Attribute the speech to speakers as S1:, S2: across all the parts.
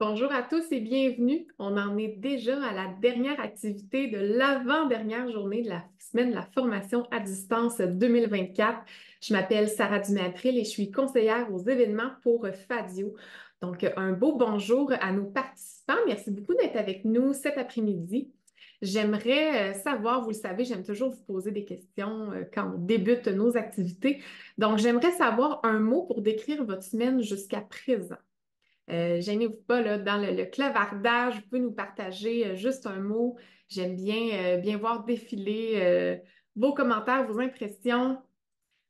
S1: bonjour à tous et bienvenue. On en est déjà à la dernière activité de l'avant-dernière journée de la semaine de la formation à distance 2024. Je m'appelle Sarah Dumais-April et je suis conseillère aux événements pour Fadio. Donc, un beau bonjour à nos participants. Merci beaucoup d'être avec nous cet après-midi. J'aimerais savoir, vous le savez, j'aime toujours vous poser des questions quand on débute nos activités. Donc, j'aimerais savoir un mot pour décrire votre semaine jusqu'à présent. Gênez-vous pas, là, dans le clavardage, vous pouvez nous partager juste un mot. J'aime bien voir défiler vos commentaires, vos impressions.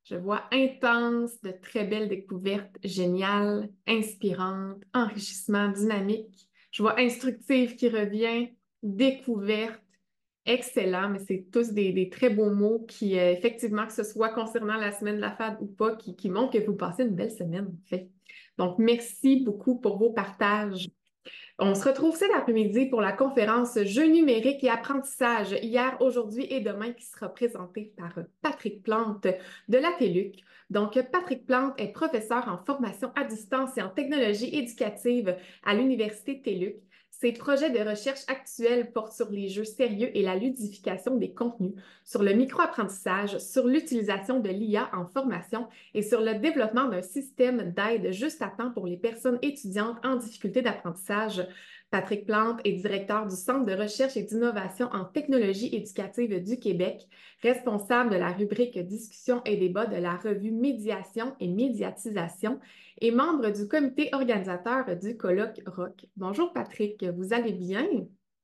S1: Je vois intense, de très belles découvertes, géniales, inspirantes, enrichissement, dynamique. Je vois instructive qui revient, découverte, excellent, mais c'est tous des très beaux mots qui, effectivement, que ce soit concernant la semaine de la FAD ou pas, qui montrent que vous passez une belle semaine, en fait. Donc, merci beaucoup pour vos partages. On se retrouve cet après-midi pour la conférence Jeux numériques et apprentissage hier, aujourd'hui et demain qui sera présentée par Patrick Plante de la TELUC. Donc, Patrick Plante est professeur en formation à distance et en technologie éducative à l'Université TELUC. Ses projets de recherche actuels portent sur les jeux sérieux et la ludification des contenus, sur le micro-apprentissage, sur l'utilisation de l'IA en formation et sur le développement d'un système d'aide juste à temps pour les personnes étudiantes en difficulté d'apprentissage. Patrick Plante est directeur du Centre de recherche et d'innovation en technologie éducative du Québec, responsable de la rubrique Discussion et débat de la revue Médiation et médiatisation et membre du comité organisateur du colloque ROC. Bonjour Patrick, vous allez bien?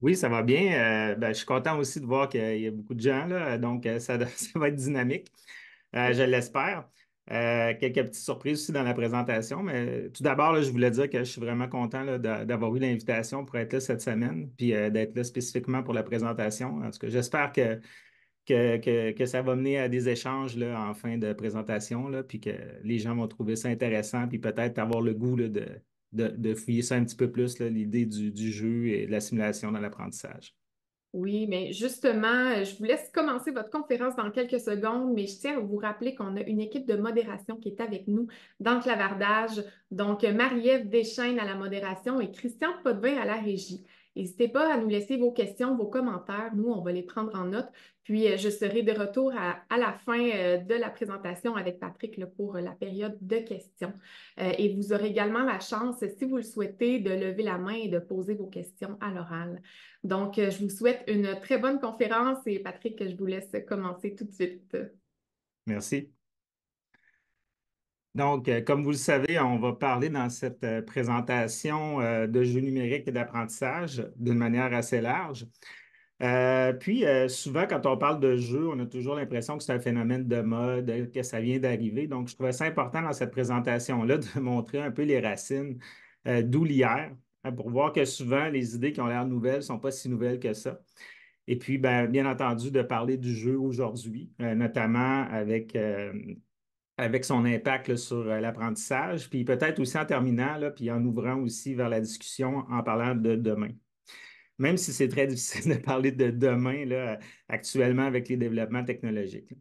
S2: Oui, ça va bien. Je suis content aussi de voir qu'il y a beaucoup de gens, là, donc ça va être dynamique, je l'espère. Quelques petites surprises aussi dans la présentation, mais tout d'abord, là, je voulais dire que je suis vraiment content là, d'avoir eu l'invitation pour être là cette semaine, puis d'être là spécifiquement pour la présentation. En tout cas, j'espère que ça va mener à des échanges là, en fin de présentation, là, puis que les gens vont trouver ça intéressant, puis peut-être avoir le goût là, de fouiller ça un petit peu plus, là, l'idée du jeu et de la simulation dans l'apprentissage.
S1: Oui, mais justement, je vous laisse commencer votre conférence dans quelques secondes, mais je tiens à vous rappeler qu'on a une équipe de modération qui est avec nous dans le clavardage. Donc, Marie-Ève Deschênes à la modération et Christian Potvin à la régie. N'hésitez pas à nous laisser vos questions, vos commentaires. Nous, on va les prendre en note. Puis, je serai de retour à la fin de la présentation avec Patrick là, pour la période de questions. Et vous aurez également la chance, si vous le souhaitez, de lever la main et de poser vos questions à l'oral. Donc, je vous souhaite une très bonne conférence et Patrick, je vous laisse commencer tout de suite.
S2: Merci. Donc, comme vous le savez, on va parler dans cette présentation de jeux numériques et d'apprentissage d'une manière assez large. Souvent, quand on parle de jeu, on a toujours l'impression que c'est un phénomène de mode, que ça vient d'arriver. Donc, je trouvais ça important dans cette présentation-là de montrer un peu les racines, d'où l'hier, hein, pour voir que souvent, les idées qui ont l'air nouvelles ne sont pas si nouvelles que ça. Et puis, ben, bien entendu, de parler du jeu aujourd'hui, notamment avec son impact là, sur l'apprentissage, puis peut-être aussi en terminant, là, puis en ouvrant aussi vers la discussion en parlant de demain. Même si c'est très difficile de parler de demain là, actuellement avec les développements technologiques.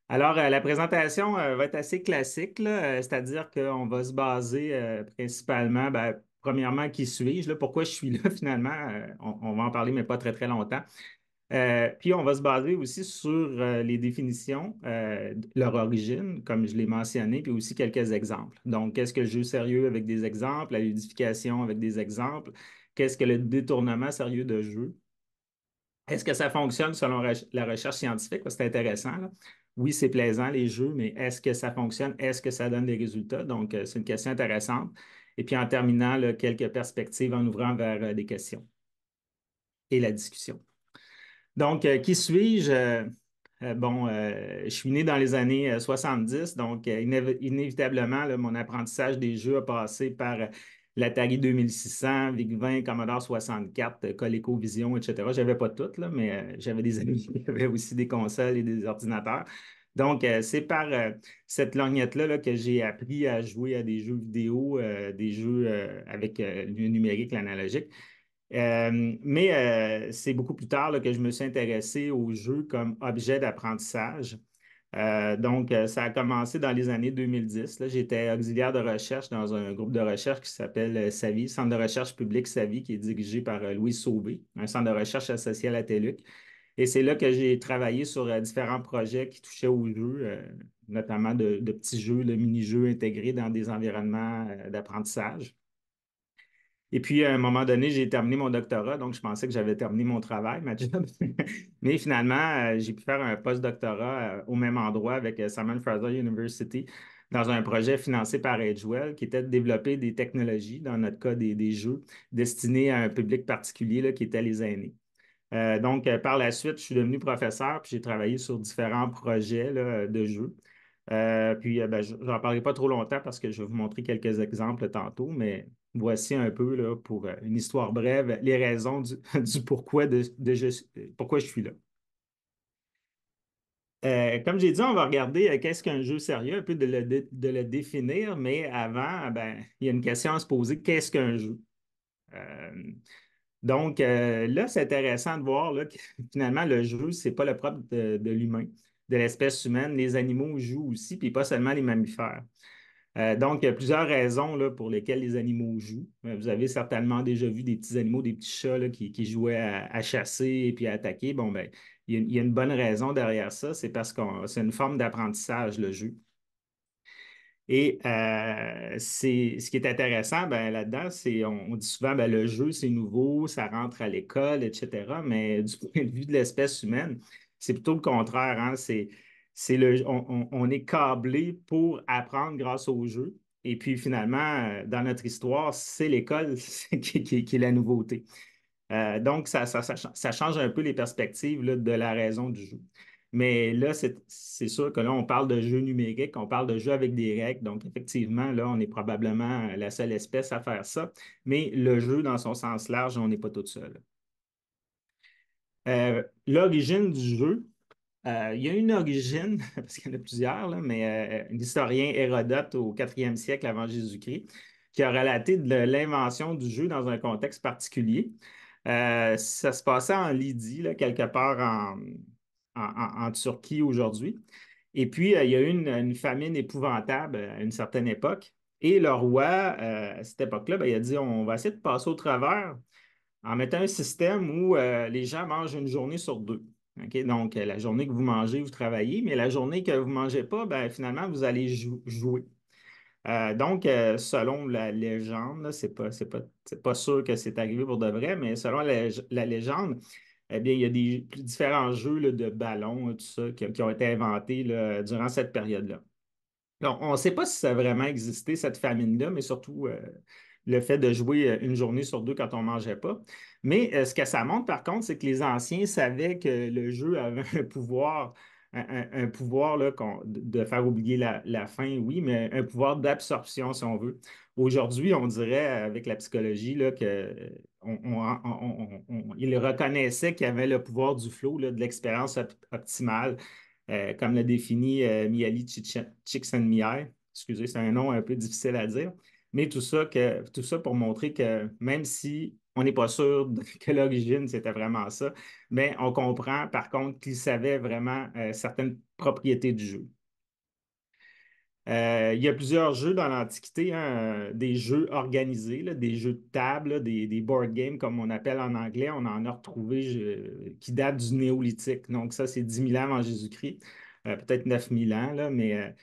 S2: Alors, la présentation va être assez classique, là, c'est-à-dire qu'on va se baser principalement, ben, premièrement, qui suis-je, là, pourquoi je suis là finalement, on va en parler, mais pas très, très longtemps. Puis, on va se baser aussi sur les définitions, leur origine, comme je l'ai mentionné, puis aussi quelques exemples. Donc, qu'est-ce que le jeu sérieux avec des exemples, la ludification avec des exemples, qu'est-ce que le détournement sérieux de jeu? Est-ce que ça fonctionne selon la recherche scientifique? Parce que c'est intéressant, là. Oui, c'est plaisant, les jeux, mais est-ce que ça fonctionne? Est-ce que ça donne des résultats? Donc, c'est une question intéressante. Et puis, en terminant, là, quelques perspectives en ouvrant vers des questions et la discussion. Donc, qui suis-je? Je suis né dans les années 70, donc inévitablement, là, mon apprentissage des jeux a passé par l'Atari 2600, VIC-20, Commodore 64, ColecoVision, etc. J'avais pas toutes, là, mais j'avais des amis qui avaient aussi des consoles et des ordinateurs. Donc, c'est par cette lorgnette-là là, que j'ai appris à jouer à des jeux vidéo, des jeux avec le numérique, l'analogique. C'est beaucoup plus tard là, que je me suis intéressé aux jeux comme objet d'apprentissage. Ça a commencé dans les années 2010. Là, j'étais auxiliaire de recherche dans un groupe de recherche qui s'appelle SAVI, Centre de recherche publique SAVI, qui est dirigé par Louise Sauvé, un centre de recherche associé à la TELUC. Et c'est là que j'ai travaillé sur différents projets qui touchaient aux jeux, notamment de petits jeux, de mini-jeux intégrés dans des environnements d'apprentissage. Et puis, à un moment donné, j'ai terminé mon doctorat, donc je pensais que j'avais terminé mon travail, ma job. Mais finalement, j'ai pu faire un post-doctorat au même endroit avec Simon Fraser University dans un projet financé par Edgewell qui était de développer des technologies, dans notre cas des jeux, destinés à un public particulier là, qui était les aînés. Par la suite, je suis devenu professeur, puis j'ai travaillé sur différents projets là, de jeux. Je n'en parlerai pas trop longtemps parce que je vais vous montrer quelques exemples tantôt, mais voici un peu là, pour une histoire brève, les raisons du pourquoi, pourquoi je suis là. Comme j'ai dit, on va regarder qu'est-ce qu'un jeu sérieux, un peu de le définir, mais avant, ben, il y a une question à se poser, qu'est-ce qu'un jeu? Euh, là, c'est intéressant de voir là, que finalement, le jeu, c'est pas le propre de l'humain, de l'espèce humaine. Les animaux jouent aussi, puis pas seulement les mammifères. Il y a plusieurs raisons là, pour lesquelles les animaux jouent. Vous avez certainement déjà vu des petits animaux, des petits chats là, qui jouaient à chasser et puis à attaquer. Bon, ben, il y a une bonne raison derrière ça, c'est parce que c'est une forme d'apprentissage, le jeu. Ce qui est intéressant ben, là-dedans, c'est on dit souvent ben, le jeu, c'est nouveau, ça rentre à l'école, etc. Mais du point de vue de l'espèce humaine, c'est plutôt le contraire. Hein. On est câblé pour apprendre grâce au jeu. Et puis finalement, dans notre histoire, c'est l'école qui est la nouveauté. Ça change un peu les perspectives là, de la raison du jeu. Mais là, c'est sûr que là, on parle de jeux numériques, on parle de jeux avec des règles. Donc, effectivement, là, on est probablement la seule espèce à faire ça. Mais le jeu, dans son sens large, on n'est pas tout seul. L'origine du jeu, il y a une origine, parce qu'il y en a plusieurs, là, mais l'historien Hérodote au 4e siècle avant Jésus-Christ, qui a relaté de l'invention du jeu dans un contexte particulier. Ça se passait en Lydie, là, quelque part en Turquie aujourd'hui. Et puis, il y a eu une famine épouvantable à une certaine époque. Et le roi, à cette époque-là, ben, il a dit, on va essayer de passer au travers en mettant un système où les gens mangent une journée sur deux. OK? Donc, la journée que vous mangez, vous travaillez, mais la journée que vous ne mangez pas, ben, finalement, vous allez jouer. Selon la légende, là, c'est pas sûr que c'est arrivé pour de vrai, mais selon la légende, eh bien, il y a des différents jeux là, de ballons, tout ça, qui ont été inventés là, durant cette période-là. Donc, on ne sait pas si ça a vraiment existé, cette famine-là, mais surtout le fait de jouer une journée sur deux quand on ne mangeait pas. Mais ce que ça montre, par contre, c'est que les anciens savaient que le jeu avait un pouvoir, un pouvoir là, de faire oublier la faim, oui, mais un pouvoir d'absorption, si on veut. Aujourd'hui, on dirait, avec la psychologie, là, que ils reconnaissaient qu'il y avait le pouvoir du flow, là, de l'expérience optimale comme l'a défini Mihaly Csikszentmihalyi. Excusez, c'est un nom un peu difficile à dire. Mais tout ça pour montrer que même si on n'est pas sûr que l'origine, c'était vraiment ça, mais on comprend par contre qu'il savait vraiment certaines propriétés du jeu. Il y a plusieurs jeux dans l'Antiquité, hein, des jeux organisés, là, des jeux de table, là, des board games comme on appelle en anglais. On en a retrouvé qui datent du néolithique. Donc ça, c'est 10 000 ans avant Jésus-Christ, peut-être 9 000 ans, là, mais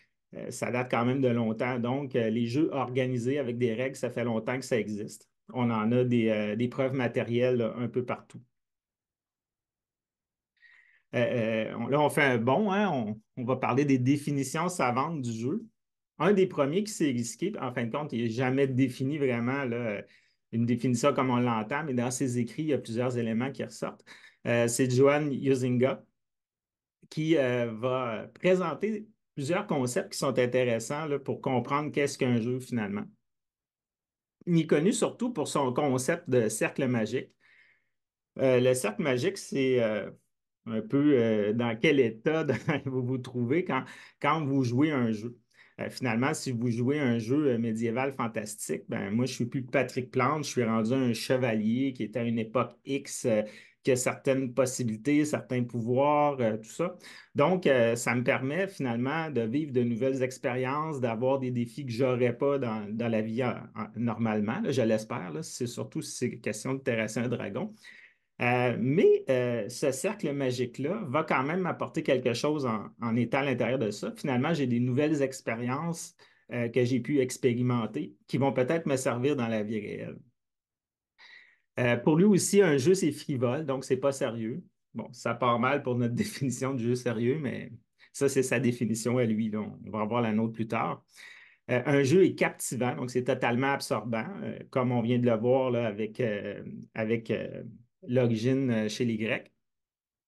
S2: ça date quand même de longtemps. Donc les jeux organisés avec des règles, ça fait longtemps que ça existe. On en a des preuves matérielles là, un peu partout. Là, on fait un bond, hein, on va parler des définitions savantes du jeu. Un des premiers qui s'est risqué, en fin de compte, il n'a jamais défini vraiment là, une définition comme on l'entend, mais dans ses écrits, il y a plusieurs éléments qui ressortent. C'est Johan Huizinga qui va présenter plusieurs concepts qui sont intéressants là, pour comprendre qu'est-ce qu'un jeu finalement. Il est connu surtout pour son concept de cercle magique. Le cercle magique, c'est un peu dans quel état vous vous trouvez quand vous jouez un jeu. Finalement, si vous jouez un jeu médiéval fantastique, ben moi, je suis plus Patrick Plante, je suis rendu un chevalier qui est à une époque X, qui a certaines possibilités, certains pouvoirs, tout ça. Donc, ça me permet finalement de vivre de nouvelles expériences, d'avoir des défis que je n'aurais pas dans la vie normalement, là, je l'espère. C'est surtout si c'est question de terrasser un dragon. Mais ce cercle magique-là va quand même m'apporter quelque chose en étant à l'intérieur de ça. Finalement, j'ai des nouvelles expériences que j'ai pu expérimenter qui vont peut-être me servir dans la vie réelle. Pour lui aussi, un jeu, c'est frivole, donc c'est pas sérieux. Bon, ça part mal pour notre définition de jeu sérieux, mais ça, c'est sa définition à lui. Là. On va revoir la nôtre plus tard. Un jeu est captivant, donc c'est totalement absorbant, comme on vient de le voir là, avec l'origine chez les Grecs.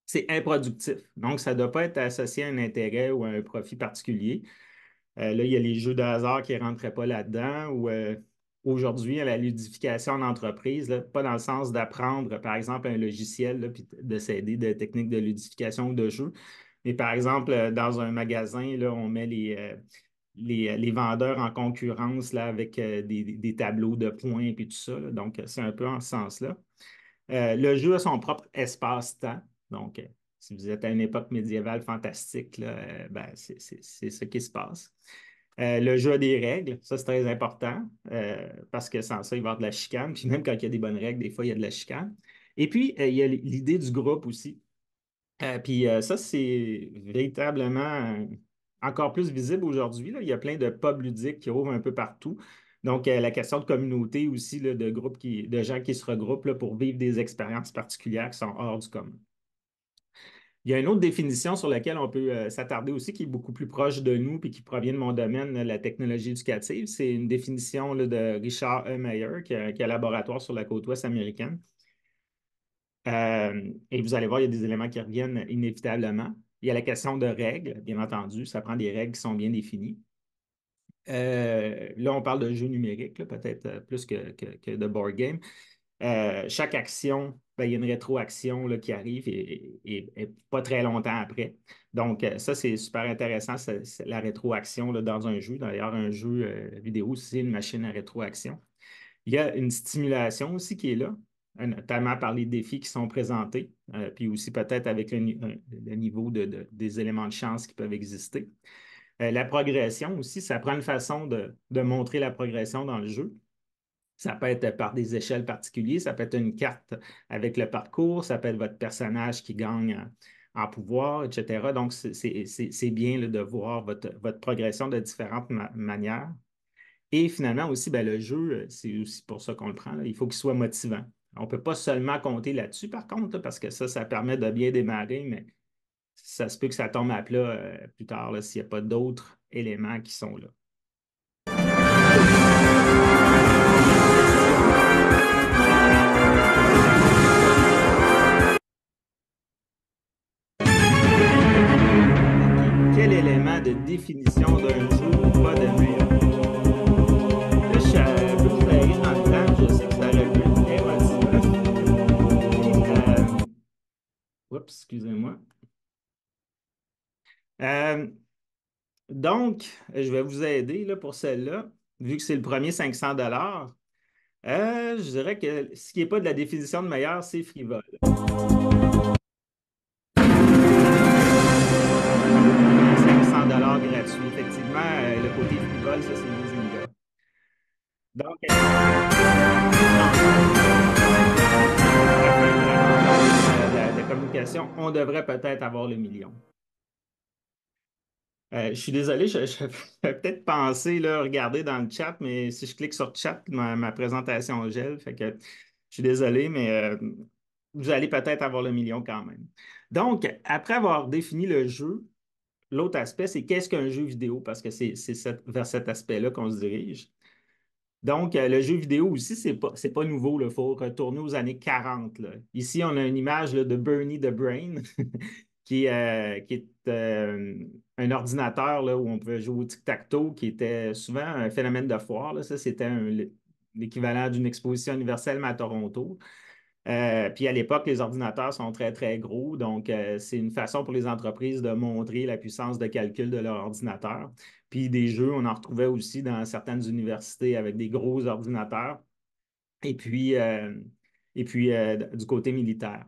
S2: C'est improductif, donc ça ne doit pas être associé à un intérêt ou à un profit particulier. Là, il y a les jeux de hasard qui ne rentreraient pas là-dedans ou aujourd'hui, à la ludification en entreprise, là, pas dans le sens d'apprendre, par exemple, un logiciel là, puis de s'aider de techniques de ludification ou de jeu. Mais par exemple, dans un magasin, là, on met les vendeurs en concurrence là, avec des tableaux de points et tout ça. Là. Donc, c'est un peu en ce sens-là. Le jeu a son propre espace-temps. Donc, si vous êtes à une époque médiévale fantastique, là, ben, c'est ce qui se passe. Le jeu a des règles, ça c'est très important, parce que sans ça, il va y avoir de la chicane. Puis même quand il y a des bonnes règles, des fois, il y a de la chicane. Et puis, il y a l'idée du groupe aussi. Puis ça, c'est véritablement encore plus visible aujourd'hui. Là. Il y a plein de pubs ludiques qui ouvrent un peu partout. Donc, la question de communauté aussi, là, de groupes de gens qui se regroupent là, pour vivre des expériences particulières qui sont hors du commun. Il y a une autre définition sur laquelle on peut s'attarder aussi, qui est beaucoup plus proche de nous et qui provient de mon domaine, la technologie éducative. C'est une définition là, de Richard E. Meyer, qui a un laboratoire sur la côte ouest américaine. Et vous allez voir, il y a des éléments qui reviennent inévitablement. Il y a la question de règles, bien entendu. Ça prend des règles qui sont bien définies. Là, on parle de jeux numériques, peut-être plus que de board game. Chaque action, ben, il y a une rétroaction là, qui arrive et pas très longtemps après. Donc, ça, c'est super intéressant, c'est la rétroaction là, dans un jeu. D'ailleurs, un jeu vidéo, c'est une machine à rétroaction. Il y a une stimulation aussi qui est là, notamment par les défis qui sont présentés, puis aussi peut-être avec le niveau des éléments de chance qui peuvent exister. La progression aussi, ça prend une façon de montrer la progression dans le jeu. Ça peut être par des échelles particulières, ça peut être une carte avec le parcours, ça peut être votre personnage qui gagne en pouvoir, etc. Donc, c'est bien là, de voir votre progression de différentes manières. Et finalement aussi, ben, le jeu, c'est aussi pour ça qu'on le prend. Là. Il faut qu'il soit motivant. On ne peut pas seulement compter là-dessus, par contre, là, parce que ça permet de bien démarrer, mais ça se peut que ça tombe à plat plus tard là, s'il n'y a pas d'autres éléments qui sont là. Quel élément de définition d'un jeu va de meilleur? Là, je suis un peu serré dans le temps, je sais que ça aurait pu être émotif. Oups, excusez-moi. Euh, donc, je vais vous aider là, pour celle-là, vu que c'est le premier 500 je dirais que ce qui n'est pas de la définition de meilleur, c'est frivole. 500 gratuit. Effectivement, le côté frivole, ça, c'est Zynga. Donc, de communication, on devrait peut-être avoir le million. Je suis désolé, je vais peut-être penser, là, regarder dans le chat, mais si je clique sur chat, ma présentation gèle. Fait que je suis désolé, mais vous allez peut-être avoir le million quand même. Donc, après avoir défini le jeu, l'autre aspect, c'est qu'est-ce qu'un jeu vidéo? Parce que c'est vers cet aspect-là qu'on se dirige. Donc, le jeu vidéo aussi, c'est pas nouveau. Il faut retourner aux années 40. Là. Ici, on a une image là, de Bernie the Brain, qui est un ordinateur là, où on pouvait jouer au tic-tac-toe, qui était souvent un phénomène de foire. Là. Ça, c'était l'équivalent d'une exposition universelle, mais à Toronto. Puis à l'époque, les ordinateurs sont très, très gros. Donc, c'est une façon pour les entreprises de montrer la puissance de calcul de leur ordinateur. Puis des jeux, on en retrouvait aussi dans certaines universités avec des gros ordinateurs. Et puis du côté militaire.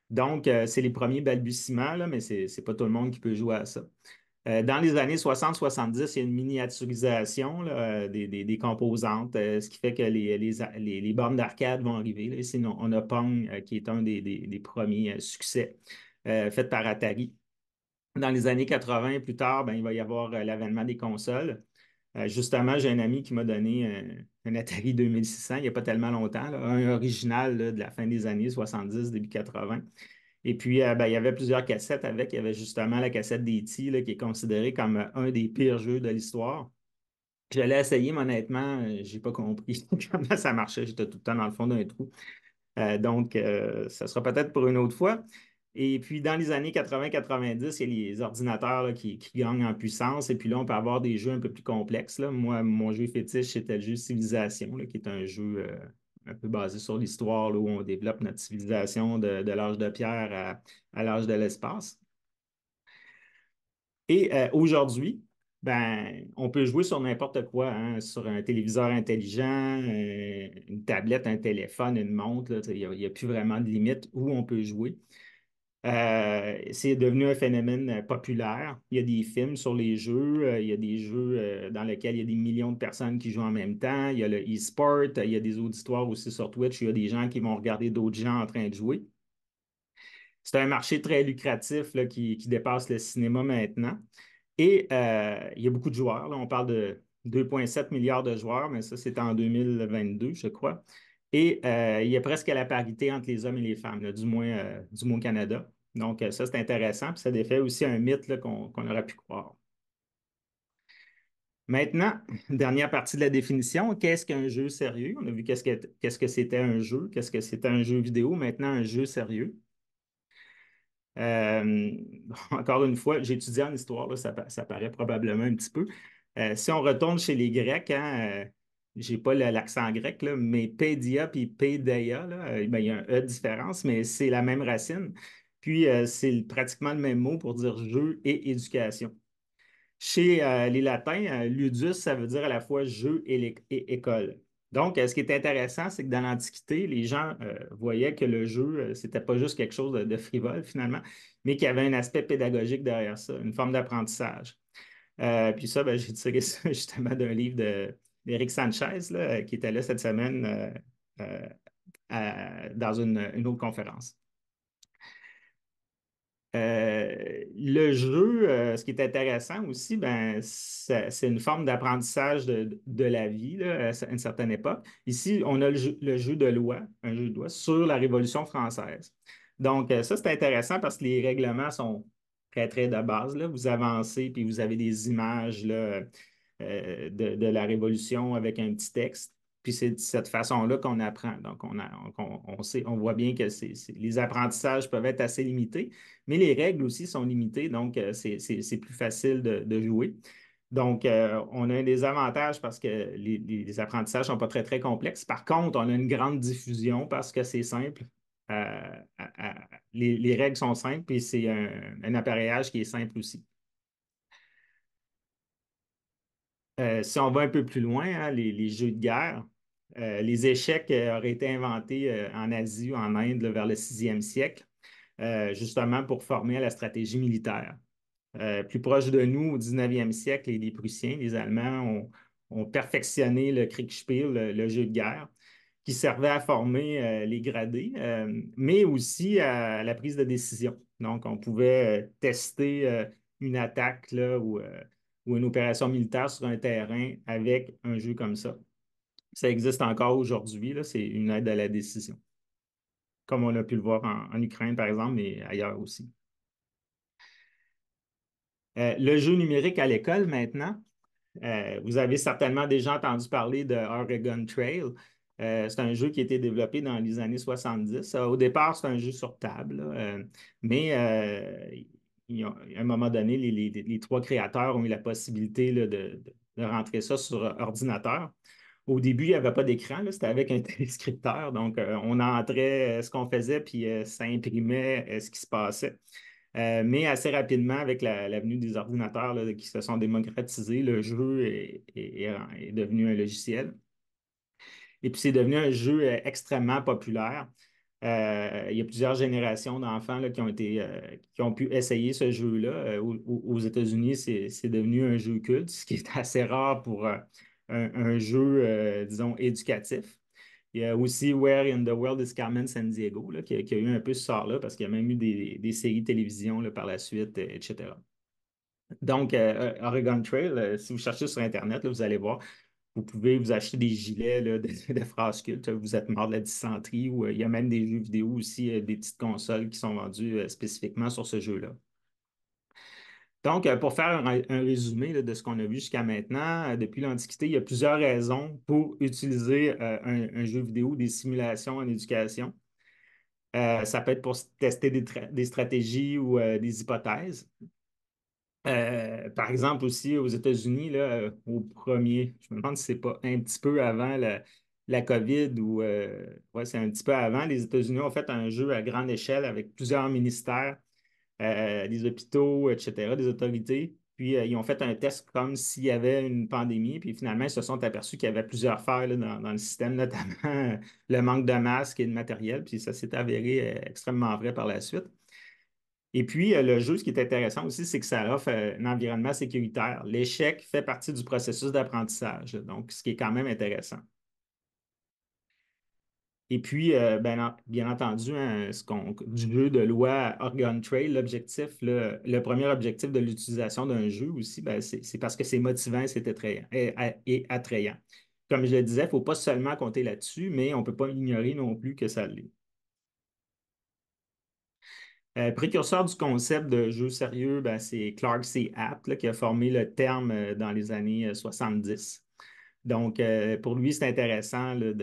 S2: Donc, c'est les premiers balbutiements, là, mais c'est pas tout le monde qui peut jouer à ça. Dans les années 60-70, il y a une miniaturisation là, des composantes, ce qui fait que les bornes d'arcade vont arriver. Là. Ici, on a Pong, qui est un des premiers succès faits par Atari. Dans les années 80, plus tard, ben, il va y avoir l'avènement des consoles. Justement, j'ai un ami qui m'a donné un Atari 2600 il n'y a pas tellement longtemps, là, un original là, de la fin des années 70, début 80. Et puis, ben, il y avait plusieurs cassettes avec. Il y avait justement la cassette d'E.T., là, qui est considérée comme un des pires jeux de l'histoire. Je l'ai essayé, mais honnêtement, je n'ai pas compris comment ça marchait. J'étais tout le temps dans le fond d'un trou. Donc, ça sera peut-être pour une autre fois. Et puis, dans les années 80-90, il y a les ordinateurs là, qui gagnent en puissance. Et puis là, on peut avoir des jeux un peu plus complexes, là. Moi, mon jeu fétiche, c'était le jeu Civilisation, là, qui est un jeu un peu basé sur l'histoire, là, où on développe notre civilisation de l'âge de pierre à l'âge de l'espace. Et aujourd'hui, ben, on peut jouer sur n'importe quoi, hein, sur un téléviseur intelligent, une tablette, un téléphone, une montre. Là, il n'y a plus vraiment de limite où on peut jouer. C'est devenu un phénomène populaire. Il y a des films sur les jeux, il y a des jeux dans lesquels il y a des millions de personnes qui jouent en même temps. Il y a le e-sport, il y a des auditoires aussi sur Twitch, il y a des gens qui vont regarder d'autres gens en train de jouer. C'est un marché très lucratif là, qui dépasse le cinéma maintenant. Et il y a beaucoup de joueurs. Là. On parle de 2,7 milliards de joueurs, mais ça, c'est en 2022, je crois. Et il y a presque la parité entre les hommes et les femmes, là, du moins au Canada. Donc, ça, c'est intéressant. Puis ça défait aussi un mythe là, qu'on aurait pu croire. Maintenant, dernière partie de la définition, qu'est-ce qu'un jeu sérieux? On a vu qu'est-ce que c'était un jeu, qu'est-ce que c'était un jeu vidéo. Maintenant, un jeu sérieux. Euh, Encore une fois, j'ai étudié en histoire, là, ça paraît probablement un petit peu. Si on retourne chez les Grecs, hein, j'ai pas l'accent grec, là, mais pédia puis pédeia, là, ben, il y a un E de différence, mais c'est la même racine. Puis c'est pratiquement le même mot pour dire jeu et éducation. Chez les Latins, ludus, ça veut dire à la fois jeu et école. Donc, ce qui est intéressant, c'est que dans l'Antiquité, les gens voyaient que le jeu, c'était pas juste quelque chose de frivole finalement, mais qu'il y avait un aspect pédagogique derrière ça, une forme d'apprentissage. Puis ça, ben, j'ai tiré ça justement d'un livre d'Éric Sanchez, là, qui était là cette semaine dans une autre conférence. Le jeu, ce qui est intéressant aussi, ben, c'est une forme d'apprentissage de la vie là, à une certaine époque. Ici, on a le jeu de loi, un jeu de loi sur la Révolution française. Donc, ça, c'est intéressant parce que les règlements sont très, très de base. Là. Vous avancez, puis vous avez des images là, de la Révolution avec un petit texte. Puis c'est de cette façon-là qu'on apprend. Donc, on sait, on voit bien que les apprentissages peuvent être assez limités, mais les règles aussi sont limitées, donc c'est plus facile de jouer. Donc, on a des avantages parce que les apprentissages ne sont pas très, très complexes. Par contre, on a une grande diffusion parce que c'est simple. Les règles sont simples et c'est un appareillage qui est simple aussi. Si on va un peu plus loin, hein, les jeux de guerre, les échecs auraient été inventés en Asie ou en Inde là, vers le 6e siècle, justement pour former à la stratégie militaire. Plus proche de nous, au 19e siècle, les Prussiens, les Allemands ont perfectionné le Kriegspiel, le jeu de guerre, qui servait à former les gradés, mais aussi à la prise de décision. Donc, on pouvait tester une attaque là, ou une opération militaire sur un terrain avec un jeu comme ça. Ça existe encore aujourd'hui, là, c'est une aide à la décision, comme on a pu le voir en Ukraine, par exemple, mais ailleurs aussi. Le jeu numérique à l'école maintenant, vous avez certainement déjà entendu parler de Oregon Trail. C'est un jeu qui a été développé dans les années 70. Au départ, c'est un jeu sur table, là, mais à un moment donné, les trois créateurs ont eu la possibilité là, de rentrer ça sur ordinateur. Au début, il n'y avait pas d'écran, là, c'était avec un téléscripteur. Donc, on entrait ce qu'on faisait, puis ça imprimait ce qui se passait. Mais assez rapidement, avec la venue des ordinateurs là, qui se sont démocratisés, le jeu est devenu un logiciel. Et puis, c'est devenu un jeu extrêmement populaire. Il y a plusieurs générations d'enfants là, qui ont pu essayer ce jeu-là. Aux États-Unis, c'est devenu un jeu culte, ce qui est assez rare pour un jeu, disons, éducatif. Il y a aussi Where in the World is Carmen Sandiego, là, qui a eu un peu ce sort-là, parce qu'il y a même eu des séries télévision là, par la suite, etc. Donc, Oregon Trail, si vous cherchez sur Internet, là, vous allez voir, vous pouvez vous acheter des gilets là, de phrases cultes. Vous êtes mort de la dysenterie ou il y a même des jeux vidéo aussi, des petites consoles qui sont vendues spécifiquement sur ce jeu-là. Donc, pour faire un résumé là, de ce qu'on a vu jusqu'à maintenant, depuis l'Antiquité, il y a plusieurs raisons pour utiliser un jeu vidéo, des simulations en éducation. Ça peut être pour tester des stratégies ou des hypothèses. Par exemple, aussi aux États-Unis, là, au premier, je me demande si c'est pas un petit peu avant la COVID ou ouais, c'est un petit peu avant, les États-Unis ont fait un jeu à grande échelle avec plusieurs ministères, des hôpitaux, etc., des autorités. Puis ils ont fait un test comme s'il y avait une pandémie. Puis finalement, ils se sont aperçus qu'il y avait plusieurs failles là, dans le système, notamment le manque de masques et de matériel. Puis ça s'est avéré extrêmement vrai par la suite. Et puis, le jeu, ce qui est intéressant aussi, c'est que ça offre un environnement sécuritaire. L'échec fait partie du processus d'apprentissage, donc ce qui est quand même intéressant. Et puis, bien entendu, hein, du jeu de loi Oregon Trail, le premier objectif de l'utilisation d'un jeu aussi, ben, c'est parce que c'est motivant, c'est attrayant, et attrayant. Comme je le disais, il ne faut pas seulement compter là-dessus, mais on ne peut pas ignorer non plus que ça l'est. Précurseur du concept de jeu sérieux, ben, c'est Clark C. Apt là, qui a formé le terme dans les années 70. Donc, pour lui, c'est intéressant là,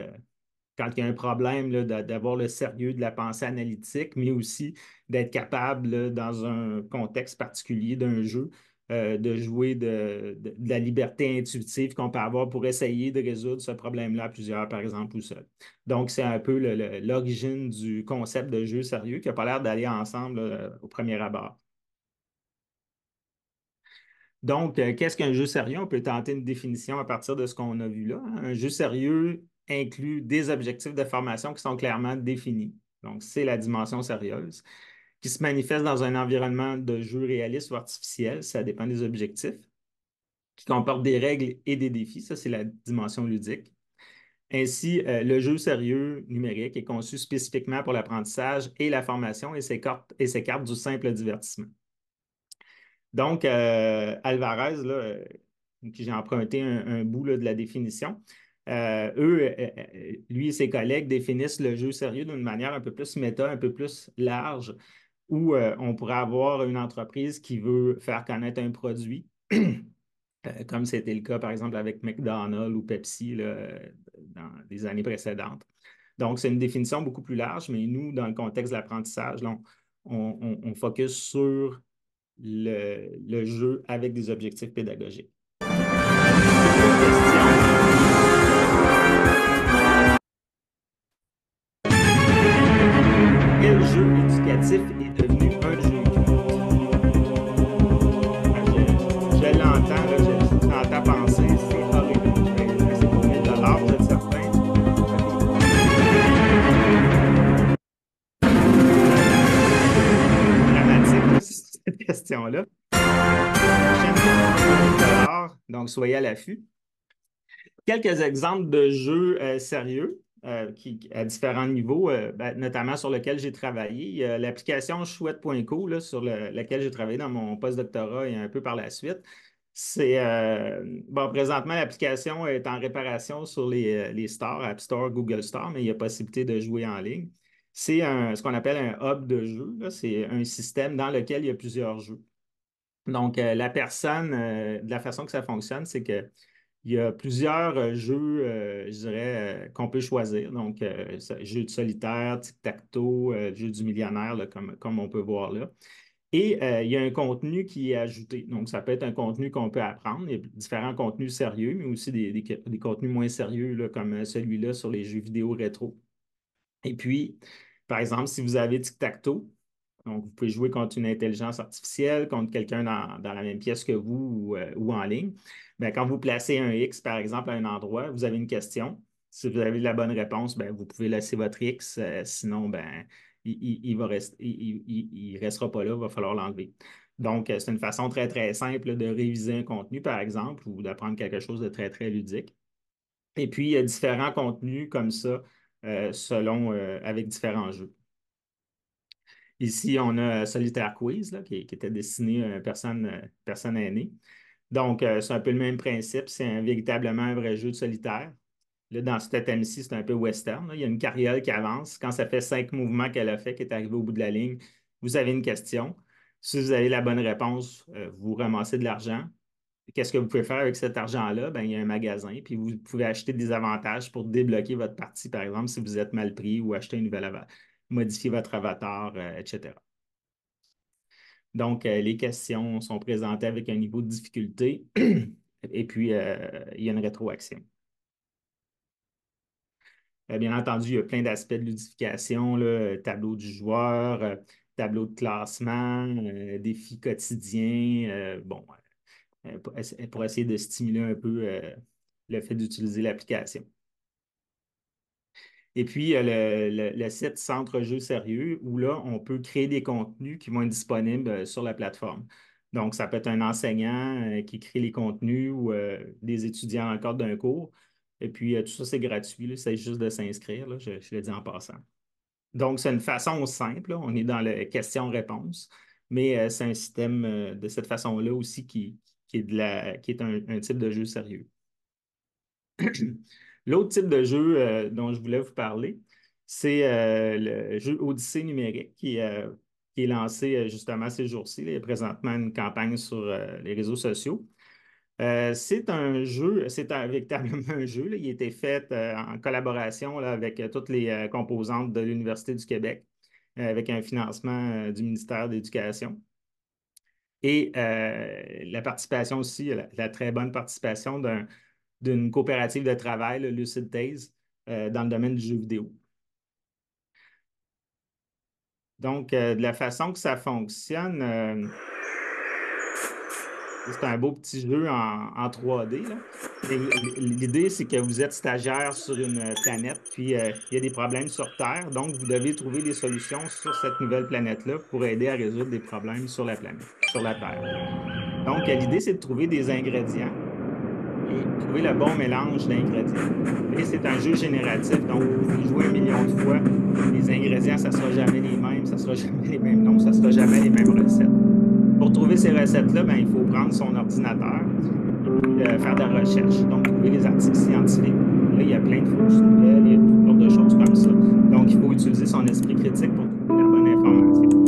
S2: quand il y a un problème, là, d'avoir le sérieux de la pensée analytique, mais aussi d'être capable, là, dans un contexte particulier d'un jeu, de jouer de la liberté intuitive qu'on peut avoir pour essayer de résoudre ce problème-là à plusieurs, par exemple, ou seul. Donc, c'est un peu l'origine du concept de jeu sérieux qui n'a pas l'air d'aller ensemble au premier abord. Donc, qu'est-ce qu'un jeu sérieux? On peut tenter une définition à partir de ce qu'on a vu là, hein. Un jeu sérieux inclut des objectifs de formation qui sont clairement définis. Donc, c'est la dimension sérieuse, qui se manifeste dans un environnement de jeu réaliste ou artificiel, ça dépend des objectifs, qui comporte des règles et des défis, ça c'est la dimension ludique. Ainsi, le jeu sérieux numérique est conçu spécifiquement pour l'apprentissage et la formation et s'écarte du simple divertissement. Donc, Alvarez, là, qui j'ai emprunté un bout là, de la définition, lui et ses collègues définissent le jeu sérieux d'une manière un peu plus méta, un peu plus large, où on pourrait avoir une entreprise qui veut faire connaître un produit, comme c'était le cas, par exemple, avec McDonald's ou Pepsi là, dans les années précédentes. Donc, c'est une définition beaucoup plus large, mais nous, dans le contexte de l'apprentissage, là, on focus sur le jeu avec des objectifs pédagogiques. Quel jeu éducatif est devenu un jeu culte? Je l'entends, là, je l'entends penser, c'est horrible. C'est pour 1000 $, vous êtes certain? Dramatique, cette question-là. Donc, soyez à l'affût. Quelques exemples de jeux sérieux à différents niveaux, notamment sur lequel j'ai travaillé. Il y a l'application chouette.co sur laquelle j'ai travaillé dans mon post-doctorat et un peu par la suite. Présentement, l'application est en réparation sur les stores, App Store, Google Store, mais il y a possibilité de jouer en ligne. C'est ce qu'on appelle un hub de jeu. C'est un système dans lequel il y a plusieurs jeux. Donc, la personne, de la façon que ça fonctionne, c'est que il y a plusieurs jeux, je dirais, qu'on peut choisir. Donc, jeux de solitaire, tic-tac-toe, jeu du millionnaire, là, comme on peut voir là. Et il y a un contenu qui est ajouté. Donc, ça peut être un contenu qu'on peut apprendre. Il y a différents contenus sérieux, mais aussi des contenus moins sérieux, là, comme celui-là sur les jeux vidéo rétro. Et puis, par exemple, si vous avez tic-tac-toe, donc vous pouvez jouer contre une intelligence artificielle, contre quelqu'un dans la même pièce que vous ou en ligne. Bien, quand vous placez un X, par exemple, à un endroit, vous avez une question. Si vous avez la bonne réponse, ben, vous pouvez laisser votre X. Sinon, ben, il va rester, il restera pas là, il va falloir l'enlever. Donc, c'est une façon très, très simple de réviser un contenu, par exemple, ou d'apprendre quelque chose de très, très ludique. Et puis, il y a différents contenus comme ça, avec différents jeux. Ici, on a Solitaire Quiz, là, qui était destiné à une personne aînée. Donc, c'est un peu le même principe. C'est véritablement un vrai jeu de solitaire. Là, dans ce thème-ci, c'est un peu western, là. Il y a une carriole qui avance. Quand ça fait 5 mouvements qu'elle a fait, qui est arrivée au bout de la ligne, vous avez une question. Si vous avez la bonne réponse, vous ramassez de l'argent. Qu'est-ce que vous pouvez faire avec cet argent-là? Ben, il y a un magasin, puis vous pouvez acheter des avantages pour débloquer votre partie, par exemple, si vous êtes mal pris ou acheter un nouvel avatar, modifier votre avatar, etc. Donc, les questions sont présentées avec un niveau de difficulté et puis il y a une rétroaction. Bien entendu, il y a plein d'aspects de ludification, là, tableau du joueur, tableau de classement, défis quotidiens, bon, pour essayer de stimuler un peu le fait d'utiliser l'application. Et puis, il y a le site Centre Jeux Sérieux où là, on peut créer des contenus qui vont être disponibles sur la plateforme. Donc, ça peut être un enseignant qui crée les contenus ou des étudiants dans le cadre d'un cours. Et puis, tout ça, c'est gratuit, là. C'est juste de s'inscrire, là, je le dis en passant. Donc, c'est une façon simple, là. On est dans le question-réponse, mais c'est un système de cette façon-là aussi qui est un type de jeu sérieux. L'autre type de jeu dont je voulais vous parler, c'est le jeu Odyssée numérique qui est lancé justement ces jours-ci. Il y a présentement une campagne sur les réseaux sociaux. C'est un jeu, véritablement un jeu, là. Il a été fait en collaboration là, avec toutes les composantes de l'Université du Québec, avec un financement du ministère de l'Éducation. Et la participation aussi, la très bonne participation d'une coopérative de travail, le Lucid Days, dans le domaine du jeu vidéo. Donc, de la façon que ça fonctionne, c'est un beau petit jeu en 3D, là. Et l'idée, c'est que vous êtes stagiaire sur une planète, puis il y a des problèmes sur Terre, donc vous devez trouver des solutions sur cette nouvelle planète-là pour aider à résoudre des problèmes sur la planète, sur la Terre. Donc, l'idée, c'est de trouver des ingrédients et trouver le bon mélange d'ingrédients. Et c'est un jeu génératif, donc vous pouvez jouer 1 million de fois. Les ingrédients, ça ne sera jamais les mêmes, ça ne sera jamais les mêmes noms, ça ne sera jamais les mêmes recettes. Pour trouver ces recettes-là, ben, il faut prendre son ordinateur et faire de la recherche, donc trouver les articles scientifiques. Là, il y a plein de fausses nouvelles, il y a toutes sortes de choses comme ça. Donc, il faut utiliser son esprit critique pour trouver la bonne information.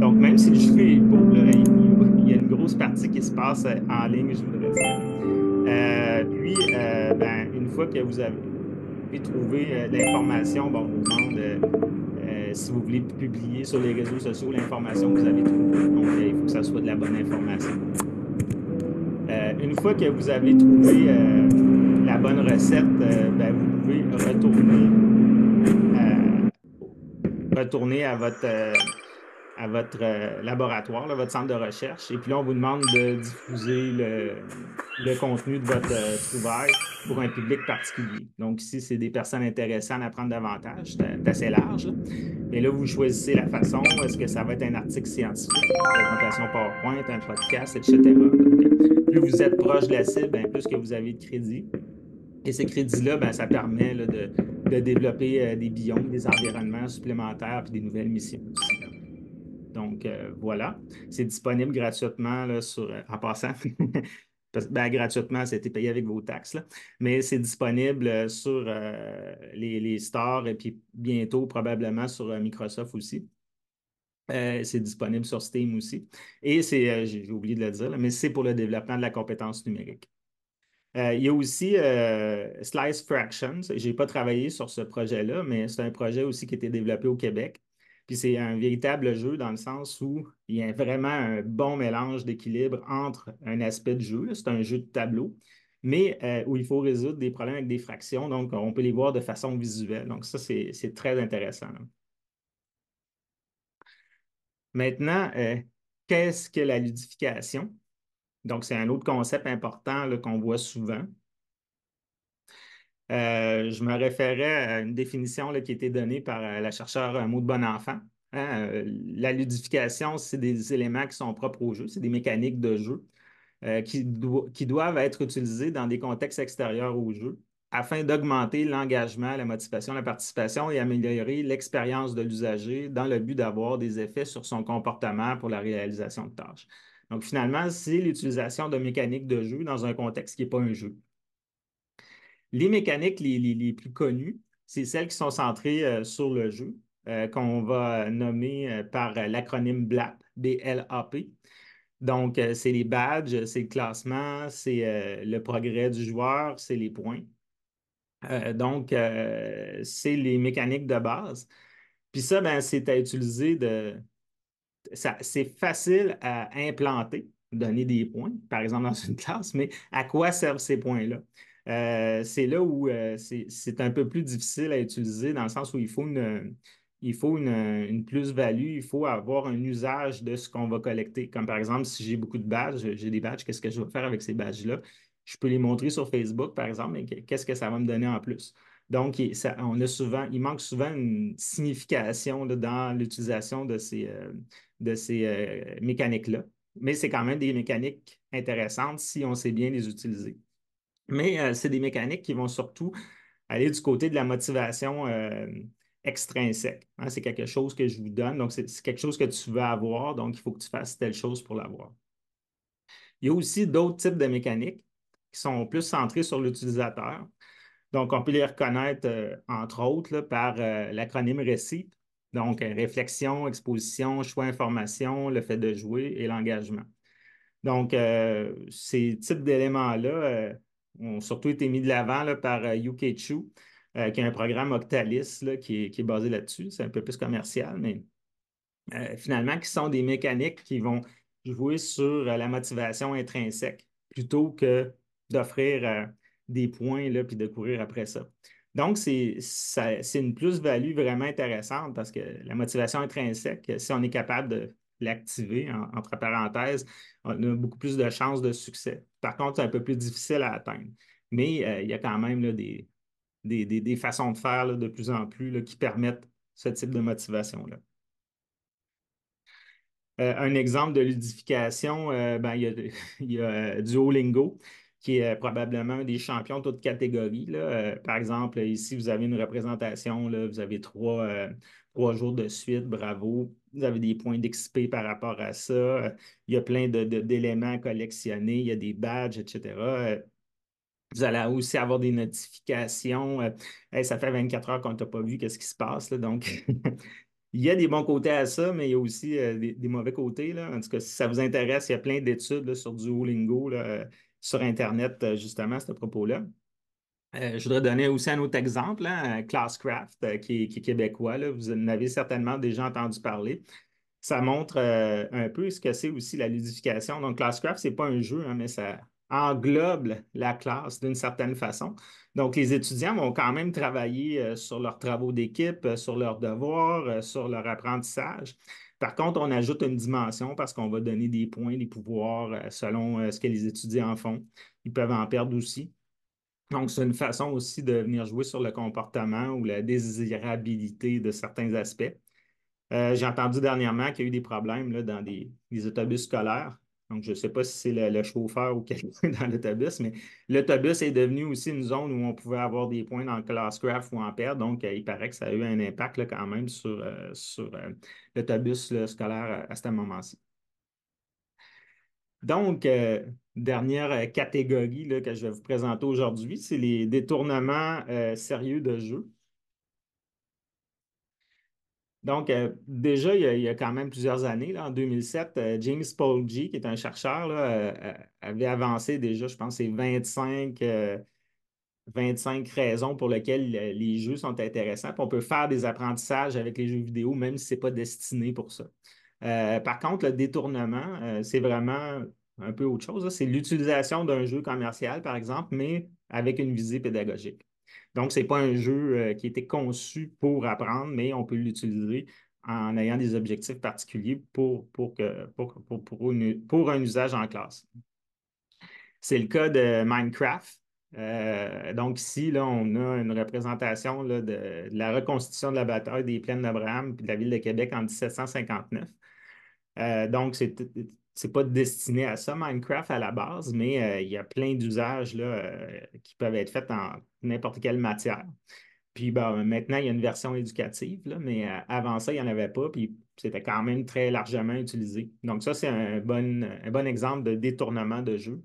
S2: Donc, même si le jeu est beau, là, il y a une grosse partie qui se passe en ligne, je voudrais dire. Ben, une fois que vous avez trouvé l'information, bon, on vous demande si vous voulez publier sur les réseaux sociaux l'information que vous avez trouvée. Donc, il faut que ça soit de la bonne information. Une fois que vous avez trouvé la bonne recette, ben, vous pouvez retourner à votre laboratoire, là, votre centre de recherche. Et puis là, on vous demande de diffuser le contenu de votre trouvaille pour un public particulier. Donc ici, c'est des personnes intéressées à en apprendre davantage. C'est assez large, là. Mais là, vous choisissez la façon. Est-ce que ça va être un article scientifique, une présentation PowerPoint, un podcast, etc. Donc, plus vous êtes proche de la cible, bien, plus que vous avez de crédits. Et ces crédits-là, ben, ça permet là, de développer des biomes, des environnements supplémentaires puis des nouvelles missions aussi, là. Donc, voilà. C'est disponible gratuitement là, en passant. Ben, gratuitement, c'était payé avec vos taxes, là. Mais c'est disponible sur les stores et puis bientôt probablement sur Microsoft aussi. C'est disponible sur Steam aussi. Et j'ai oublié de le dire, là, mais c'est pour le développement de la compétence numérique. Il y a aussi Slice Fractions. Je n'ai pas travaillé sur ce projet-là, mais c'est un projet aussi qui a été développé au Québec. Puis c'est un véritable jeu dans le sens où il y a vraiment un bon mélange d'équilibre entre un aspect de jeu, là, c'est un jeu de tableau, mais où il faut résoudre des problèmes avec des fractions. Donc, on peut les voir de façon visuelle. Donc, ça, c'est très intéressant, là. Maintenant, qu'est-ce que la ludification? Donc, c'est un autre concept important là, qu'on voit souvent. Je me référais à une définition là, qui a été donnée par la chercheure Maud Bonenfant. Hein, la ludification, c'est des éléments qui sont propres au jeu, c'est des mécaniques de jeu qui doivent être utilisés dans des contextes extérieurs au jeu afin d'augmenter l'engagement, la motivation, la participation et améliorer l'expérience de l'usager dans le but d'avoir des effets sur son comportement pour la réalisation de tâches. Donc, finalement, c'est l'utilisation de mécaniques de jeu dans un contexte qui n'est pas un jeu. Les mécaniques les plus connues, c'est celles qui sont centrées sur le jeu, qu'on va nommer par l'acronyme BLAP, B-L-A-P. Donc, c'est les badges, c'est le classement, c'est le progrès du joueur, c'est les points. Donc, c'est les mécaniques de base. Puis ça, ben, c'est à utiliser c'est facile à implanter, donner des points, par exemple dans une classe, mais à quoi servent ces points-là? C'est là où c'est un peu plus difficile à utiliser dans le sens où il faut une plus-value, il faut avoir un usage de ce qu'on va collecter. Comme par exemple, si j'ai beaucoup de badges, j'ai des badges, qu'est-ce que je vais faire avec ces badges-là? Je peux les montrer sur Facebook, par exemple, mais qu'est-ce que ça va me donner en plus? Donc, il manque souvent une signification là, dans l'utilisation de ces mécaniques-là. Mais c'est quand même des mécaniques intéressantes si on sait bien les utiliser. Mais c'est des mécaniques qui vont surtout aller du côté de la motivation extrinsèque. Hein, c'est quelque chose que je vous donne, donc c'est quelque chose que tu veux avoir, donc il faut que tu fasses telle chose pour l'avoir. Il y a aussi d'autres types de mécaniques qui sont plus centrées sur l'utilisateur. Donc, on peut les reconnaître, entre autres, là, par l'acronyme RECIP. Donc, réflexion, exposition, choix, information, le fait de jouer et l'engagement. Donc, ces types d'éléments-là ont surtout été mis de l'avant là, par UK Chu, qui est un programme Octalis là, qui est basé là-dessus. C'est un peu plus commercial, mais finalement, qui sont des mécaniques qui vont jouer sur la motivation intrinsèque plutôt que d'offrir des points là, puis de courir après ça. Donc, c'est une plus-value vraiment intéressante parce que la motivation intrinsèque, si on est capable de l'activer, entre parenthèses, on a beaucoup plus de chances de succès. Par contre, c'est un peu plus difficile à atteindre. Mais il y a quand même là, des façons de faire là, de plus en plus là, qui permettent ce type de motivation-là. Un exemple de ludification, ben, il y a Duolingo, qui est probablement un des champions de toute catégorie, là. Par exemple, ici, vous avez une représentation, là, vous avez trois jours de suite, bravo. Vous avez des points d'XP par rapport à ça. Il y a plein d'éléments à collectionner, il y a des badges, etc. Vous allez aussi avoir des notifications. Hey, ça fait 24 heures qu'on ne t'a pas vu, qu'est-ce qui se passe, là? Donc, il y a des bons côtés à ça, mais il y a aussi des mauvais côtés, là. En tout cas, si ça vous intéresse, il y a plein d'études là, sur Duolingo, là, sur Internet, justement, à ce propos-là. Je voudrais donner aussi un autre exemple, hein, Classcraft, qui est québécois, là. Vous en avez certainement déjà entendu parler. Ça montre un peu ce que c'est aussi la ludification. Donc, Classcraft, ce n'est pas un jeu, hein, mais ça englobe la classe d'une certaine façon. Donc, les étudiants vont quand même travailler sur leurs travaux d'équipe, sur leurs devoirs, sur leur apprentissage. Par contre, on ajoute une dimension parce qu'on va donner des points, des pouvoirs selon ce que les étudiants en font. Ils peuvent en perdre aussi. Donc, c'est une façon aussi de venir jouer sur le comportement ou la désirabilité de certains aspects. J'ai entendu dernièrement qu'il y a eu des problèmes là, dans des autobus scolaires. Donc, je ne sais pas si c'est le chauffeur ou quelqu'un dans l'autobus, mais l'autobus est devenu aussi une zone où on pouvait avoir des points dans le Classcraft ou en perdre. Donc, il paraît que ça a eu un impact là, quand même sur l'autobus là, scolaire à ce moment-ci. Donc, dernière catégorie là, que je vais vous présenter aujourd'hui, c'est les détournements sérieux de jeu. Donc, déjà, il y a quand même plusieurs années, là, en 2007, James Polgy, qui est un chercheur, là, avait avancé déjà, je pense, c'est 25 raisons pour lesquelles les jeux sont intéressants. Puis on peut faire des apprentissages avec les jeux vidéo, même si ce n'est pas destiné pour ça. Par contre, le détournement, c'est vraiment un peu autre chose, là. C'est l'utilisation d'un jeu commercial, par exemple, mais avec une visée pédagogique. Donc, ce n'est pas un jeu qui a été conçu pour apprendre, mais on peut l'utiliser en ayant des objectifs particuliers pour un usage en classe. C'est le cas de Minecraft. Donc ici, là, on a une représentation là, de la reconstitution de la bataille des Plaines d'Abraham puis de la ville de Québec en 1759. Donc, c'est pas destiné à ça, Minecraft, à la base, mais il y a plein d'usages là, qui peuvent être faits en n'importe quelle matière. Puis maintenant, il y a une version éducative, là, mais avant ça, il n'y en avait pas, puis c'était quand même très largement utilisé. Donc, ça, c'est un bon exemple de détournement de jeu.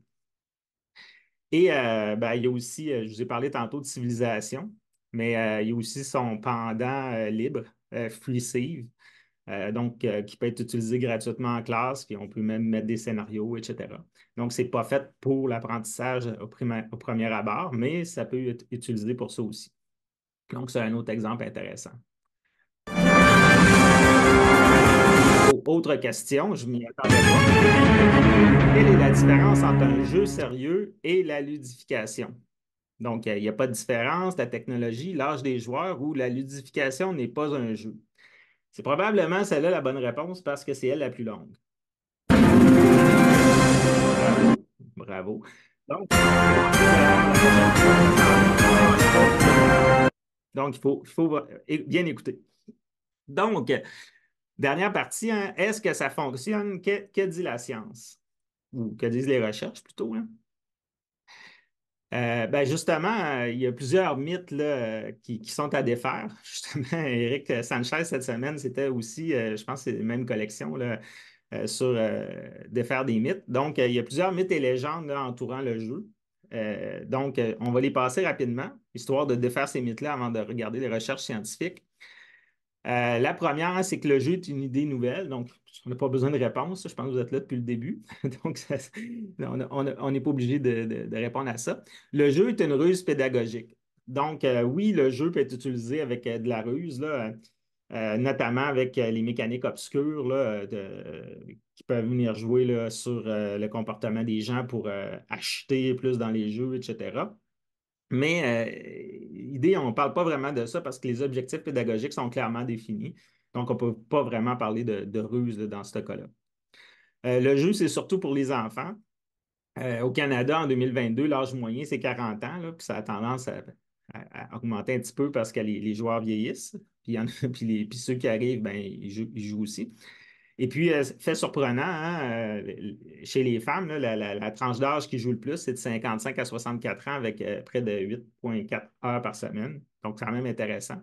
S2: Et il y a aussi, je vous ai parlé tantôt de civilisation, mais il y a aussi son pendant libre, Freeceive, qui peut être utilisé gratuitement en classe, puis on peut même mettre des scénarios, etc. Donc, ce n'est pas fait pour l'apprentissage au premier abord, mais ça peut être utilisé pour ça aussi. Donc, c'est un autre exemple intéressant. Autre question, je m'y attendais pas. Quelle est la différence entre un jeu sérieux et la ludification? Donc, il n'y a pas de différence, la technologie, l'âge des joueurs ou la ludification n'est pas un jeu. C'est probablement celle-là la bonne réponse parce que c'est elle la plus longue. Bravo. Donc, il faut bien écouter. Donc, dernière partie, hein, est-ce que ça fonctionne? Que dit la science? Ou que disent les recherches plutôt, hein? Justement, il y a plusieurs mythes là, qui sont à défaire. Justement, Eric Sanchez, cette semaine, c'était aussi, je pense que c'est la même collection là, sur défaire des mythes. Donc, il y a plusieurs mythes et légendes là, entourant le jeu. On va les passer rapidement, histoire de défaire ces mythes-là avant de regarder les recherches scientifiques. La première, c'est que le jeu est une idée nouvelle, donc on n'a pas besoin de réponse. Je pense que vous êtes là depuis le début, donc on n'est pas obligé de répondre à ça. Le jeu est une ruse pédagogique. Donc, oui, le jeu peut être utilisé avec de la ruse, là, notamment avec les mécaniques obscures là, qui peuvent venir jouer là, sur le comportement des gens pour acheter plus dans les jeux, etc. Mais l'idée, on ne parle pas vraiment de ça parce que les objectifs pédagogiques sont clairement définis. Donc, on ne peut pas vraiment parler de ruse là, dans ce cas-là. Le jeu, c'est surtout pour les enfants. Au Canada, en 2022, l'âge moyen, c'est 40 ans, là, puis ça a tendance à augmenter un petit peu parce que les joueurs vieillissent. Puis, puis ceux qui arrivent, ben, ils jouent aussi. Et puis, fait surprenant, hein, chez les femmes, là, la tranche d'âge qui joue le plus, c'est de 55 à 64 ans avec près de 8,4 heures par semaine. Donc, c'est quand même intéressant.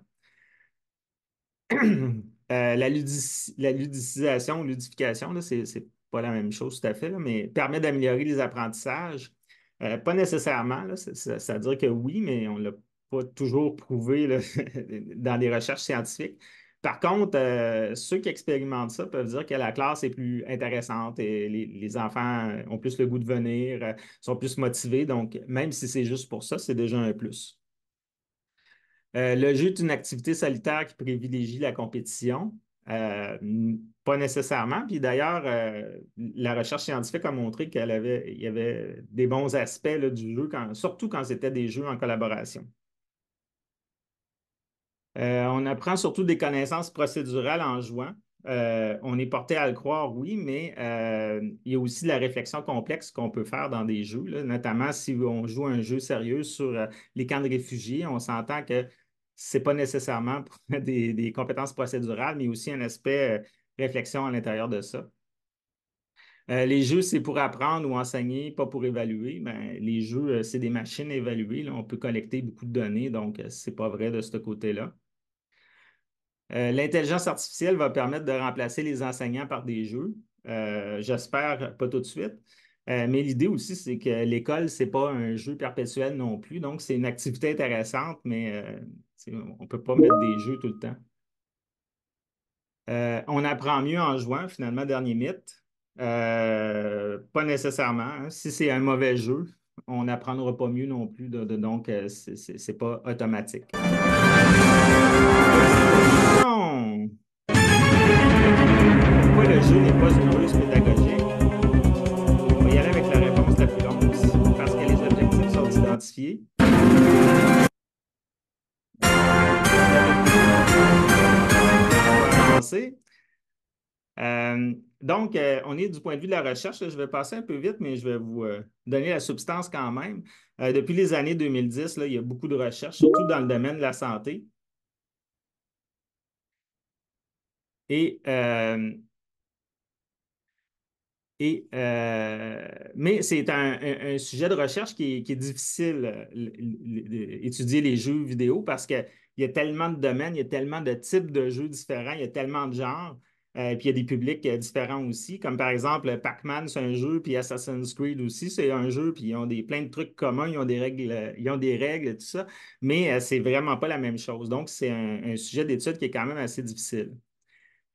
S2: La ludicisation, ludification, là, c'est pas la même chose tout à fait, là, mais permet d'améliorer les apprentissages. Pas nécessairement, là, ça veut dire que oui, mais on ne l'a pas toujours prouvé là, dans les recherches scientifiques. Par contre, ceux qui expérimentent ça peuvent dire que la classe est plus intéressante et les enfants ont plus le goût de venir, sont plus motivés. Donc, même si c'est juste pour ça, c'est déjà un plus. Le jeu est une activité solitaire qui privilégie la compétition. Pas nécessairement. Puis d'ailleurs, la recherche scientifique a montré il y avait des bons aspects là, du jeu, surtout quand c'était des jeux en collaboration. On apprend surtout des connaissances procédurales en jouant. On est porté à le croire, oui, mais il y a aussi de la réflexion complexe qu'on peut faire dans des jeux, là, notamment si on joue un jeu sérieux sur les camps de réfugiés. On s'entend que ce n'est pas nécessairement pour des compétences procédurales, mais aussi un aspect réflexion à l'intérieur de ça. Les jeux, c'est pour apprendre ou enseigner, pas pour évaluer. Ben, les jeux, c'est des machines à évaluer, là. On peut collecter beaucoup de données, donc ce n'est pas vrai de ce côté-là. L'intelligence artificielle va permettre de remplacer les enseignants par des jeux. J'espère pas tout de suite. Mais l'idée aussi, c'est que l'école, ce n'est pas un jeu perpétuel non plus. Donc, c'est une activité intéressante, mais on ne peut pas mettre des jeux tout le temps. On apprend mieux en jouant, finalement, dernier mythe. Pas nécessairement, hein. Si c'est un mauvais jeu, on n'apprendra pas mieux non plus. Donc, ce n'est pas automatique. Non! Pourquoi le jeu n'est pas une ruse pédagogique? On va y aller avec la réponse la plus longue aussi, parce que les objectifs sont identifiés. On va avancer. Donc, on est du point de vue de la recherche. Là, je vais passer un peu vite, mais je vais vous donner la substance quand même. Depuis les années 2010, là, il y a beaucoup de recherches, surtout dans le domaine de la santé. Et, mais c'est un sujet de recherche qui est difficile, étudier les jeux vidéo parce qu'il y a tellement de domaines, il y a tellement de types de jeux différents, il y a tellement de genres, puis il y a des publics différents aussi. Comme par exemple, Pac-Man, c'est un jeu, puis Assassin's Creed aussi, c'est un jeu, puis ils ont plein de trucs communs, ils ont des règles et tout ça, mais c'est vraiment pas la même chose. Donc, c'est un sujet d'étude qui est quand même assez difficile.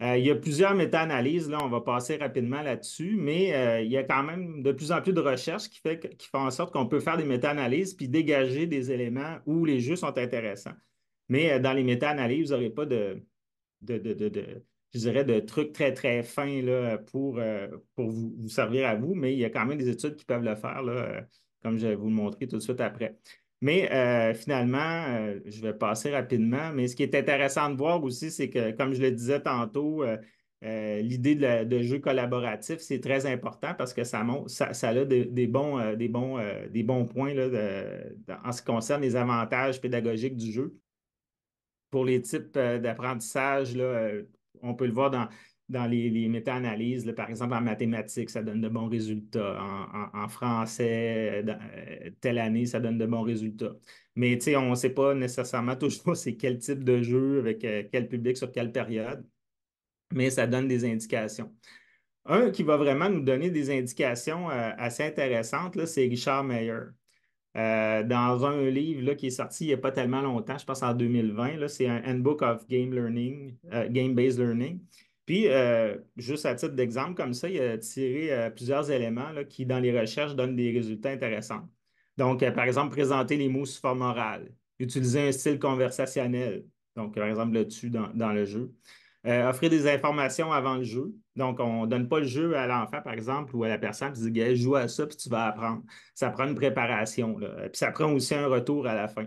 S2: Il y a plusieurs méta-analyses, là, on va passer rapidement là-dessus, mais il y a quand même de plus en plus de recherches qui font en sorte qu'on peut faire des méta-analyses puis dégager des éléments où les jeux sont intéressants. Mais dans les méta-analyses, vous n'aurez pas je dirais, de trucs très, très fins là, pour vous servir à vous, mais il y a quand même des études qui peuvent le faire, là, comme je vais vous le montrer tout de suite après. Mais finalement, je vais passer rapidement, mais ce qui est intéressant de voir aussi, c'est que, comme je le disais tantôt, l'idée de jeu collaboratif, c'est très important parce que ça a des bons points là, en ce qui concerne les avantages pédagogiques du jeu pour les types d'apprentissage, là, on peut le voir dans les méta-analyses. Là, par exemple, en mathématiques, ça donne de bons résultats. En français, telle année, ça donne de bons résultats. Mais on ne sait pas nécessairement toujours c'est quel type de jeu, avec quel public, sur quelle période, mais ça donne des indications. Un qui va vraiment nous donner des indications assez intéressantes, là, c'est Richard Meyer. Dans un livre là, qui est sorti il n'y a pas tellement longtemps, je pense en 2020, là, c'est un Handbook of Game Learning, Game-Based Learning. Puis, juste à titre d'exemple, comme ça, il a tiré plusieurs éléments là, qui, dans les recherches, donnent des résultats intéressants. Donc, par exemple, présenter les mots sous forme orale, utiliser un style conversationnel, donc, par exemple, là-dessus dans le jeu. Offrir des informations avant le jeu. Donc, on ne donne pas le jeu à l'enfant, par exemple, ou à la personne, puis dit, joue à ça, puis tu vas apprendre. Ça prend une préparation, là. Puis ça prend aussi un retour à la fin.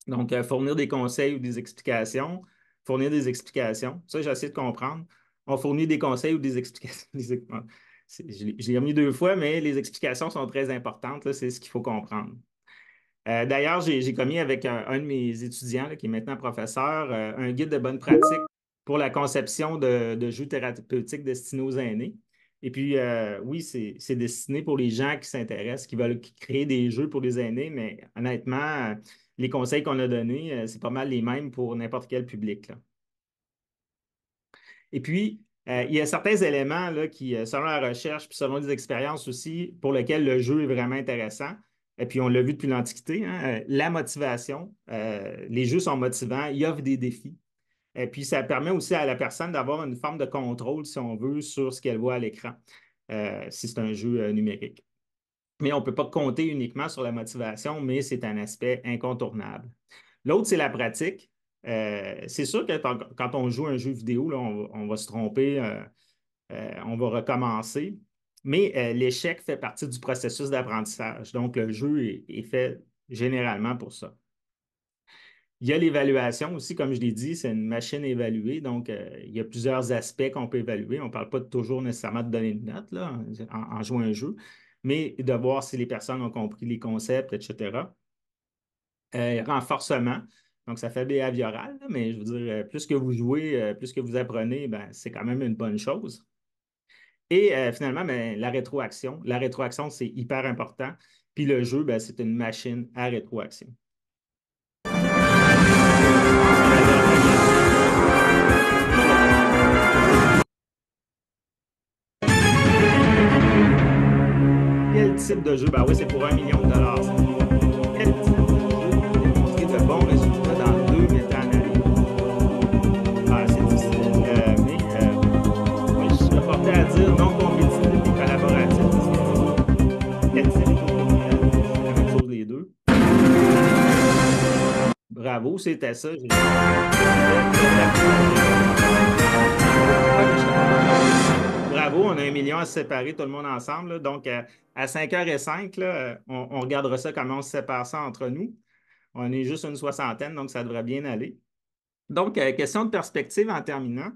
S2: Donc, fournir des conseils ou des explications. Fournir des explications. Ça, j'essaie de comprendre. On fournit des conseils ou des explications. Je l'ai remis deux fois, mais les explications sont très importantes, là. C'est ce qu'il faut comprendre. D'ailleurs, j'ai commis avec un de mes étudiants, là, qui est maintenant professeur, un guide de bonne pratique pour la conception de jeux thérapeutiques destinés aux aînés. Et puis, oui, c'est destiné pour les gens qui s'intéressent, qui veulent créer des jeux pour les aînés, mais honnêtement, les conseils qu'on a donnés, c'est pas mal les mêmes pour n'importe quel public, là. Et puis, il y a certains éléments là, qui, selon la recherche, puis selon les expériences aussi, pour lesquels le jeu est vraiment intéressant. Et puis, on l'a vu depuis l'Antiquité, hein, la motivation. Les jeux sont motivants, ils offrent des défis. Et puis, ça permet aussi à la personne d'avoir une forme de contrôle, si on veut, sur ce qu'elle voit à l'écran, si c'est un jeu numérique. Mais on ne peut pas compter uniquement sur la motivation, mais c'est un aspect incontournable. L'autre, c'est la pratique. C'est sûr que quand on joue un jeu vidéo, là, on va se tromper, on va recommencer, mais l'échec fait partie du processus d'apprentissage. Donc, le jeu est fait généralement pour ça. Il y a l'évaluation aussi, comme je l'ai dit, c'est une machine à évaluer. Donc, il y a plusieurs aspects qu'on peut évaluer. On ne parle pas toujours nécessairement de donner une note là, en jouant un jeu, mais de voir si les personnes ont compris les concepts, etc. Renforcement, donc ça fait behavioral, là, mais je veux dire, plus que vous jouez, plus que vous apprenez, ben, c'est quand même une bonne chose. Et finalement, ben, la rétroaction. La rétroaction, c'est hyper important. Puis le jeu, ben, c'est une machine à rétroaction. Quel type de jeu? Ben oui, c'est pour 1 million de dollars. Quel type de jeu a démontré de bons résultats dans 2 méta-analyses? Ah, c'est difficile, mais oui, je serais porté à dire non compétitif et collaboratif. Quel type de jeu? C'est la même chose les deux. Bravo, c'était ça. Bravo, on a 1 million à se séparer, tout le monde ensemble, là. Donc, à 5h05, là, on regardera ça, comment on se sépare ça entre nous. On est juste une soixantaine, donc ça devrait bien aller. Donc, question de perspective en terminant.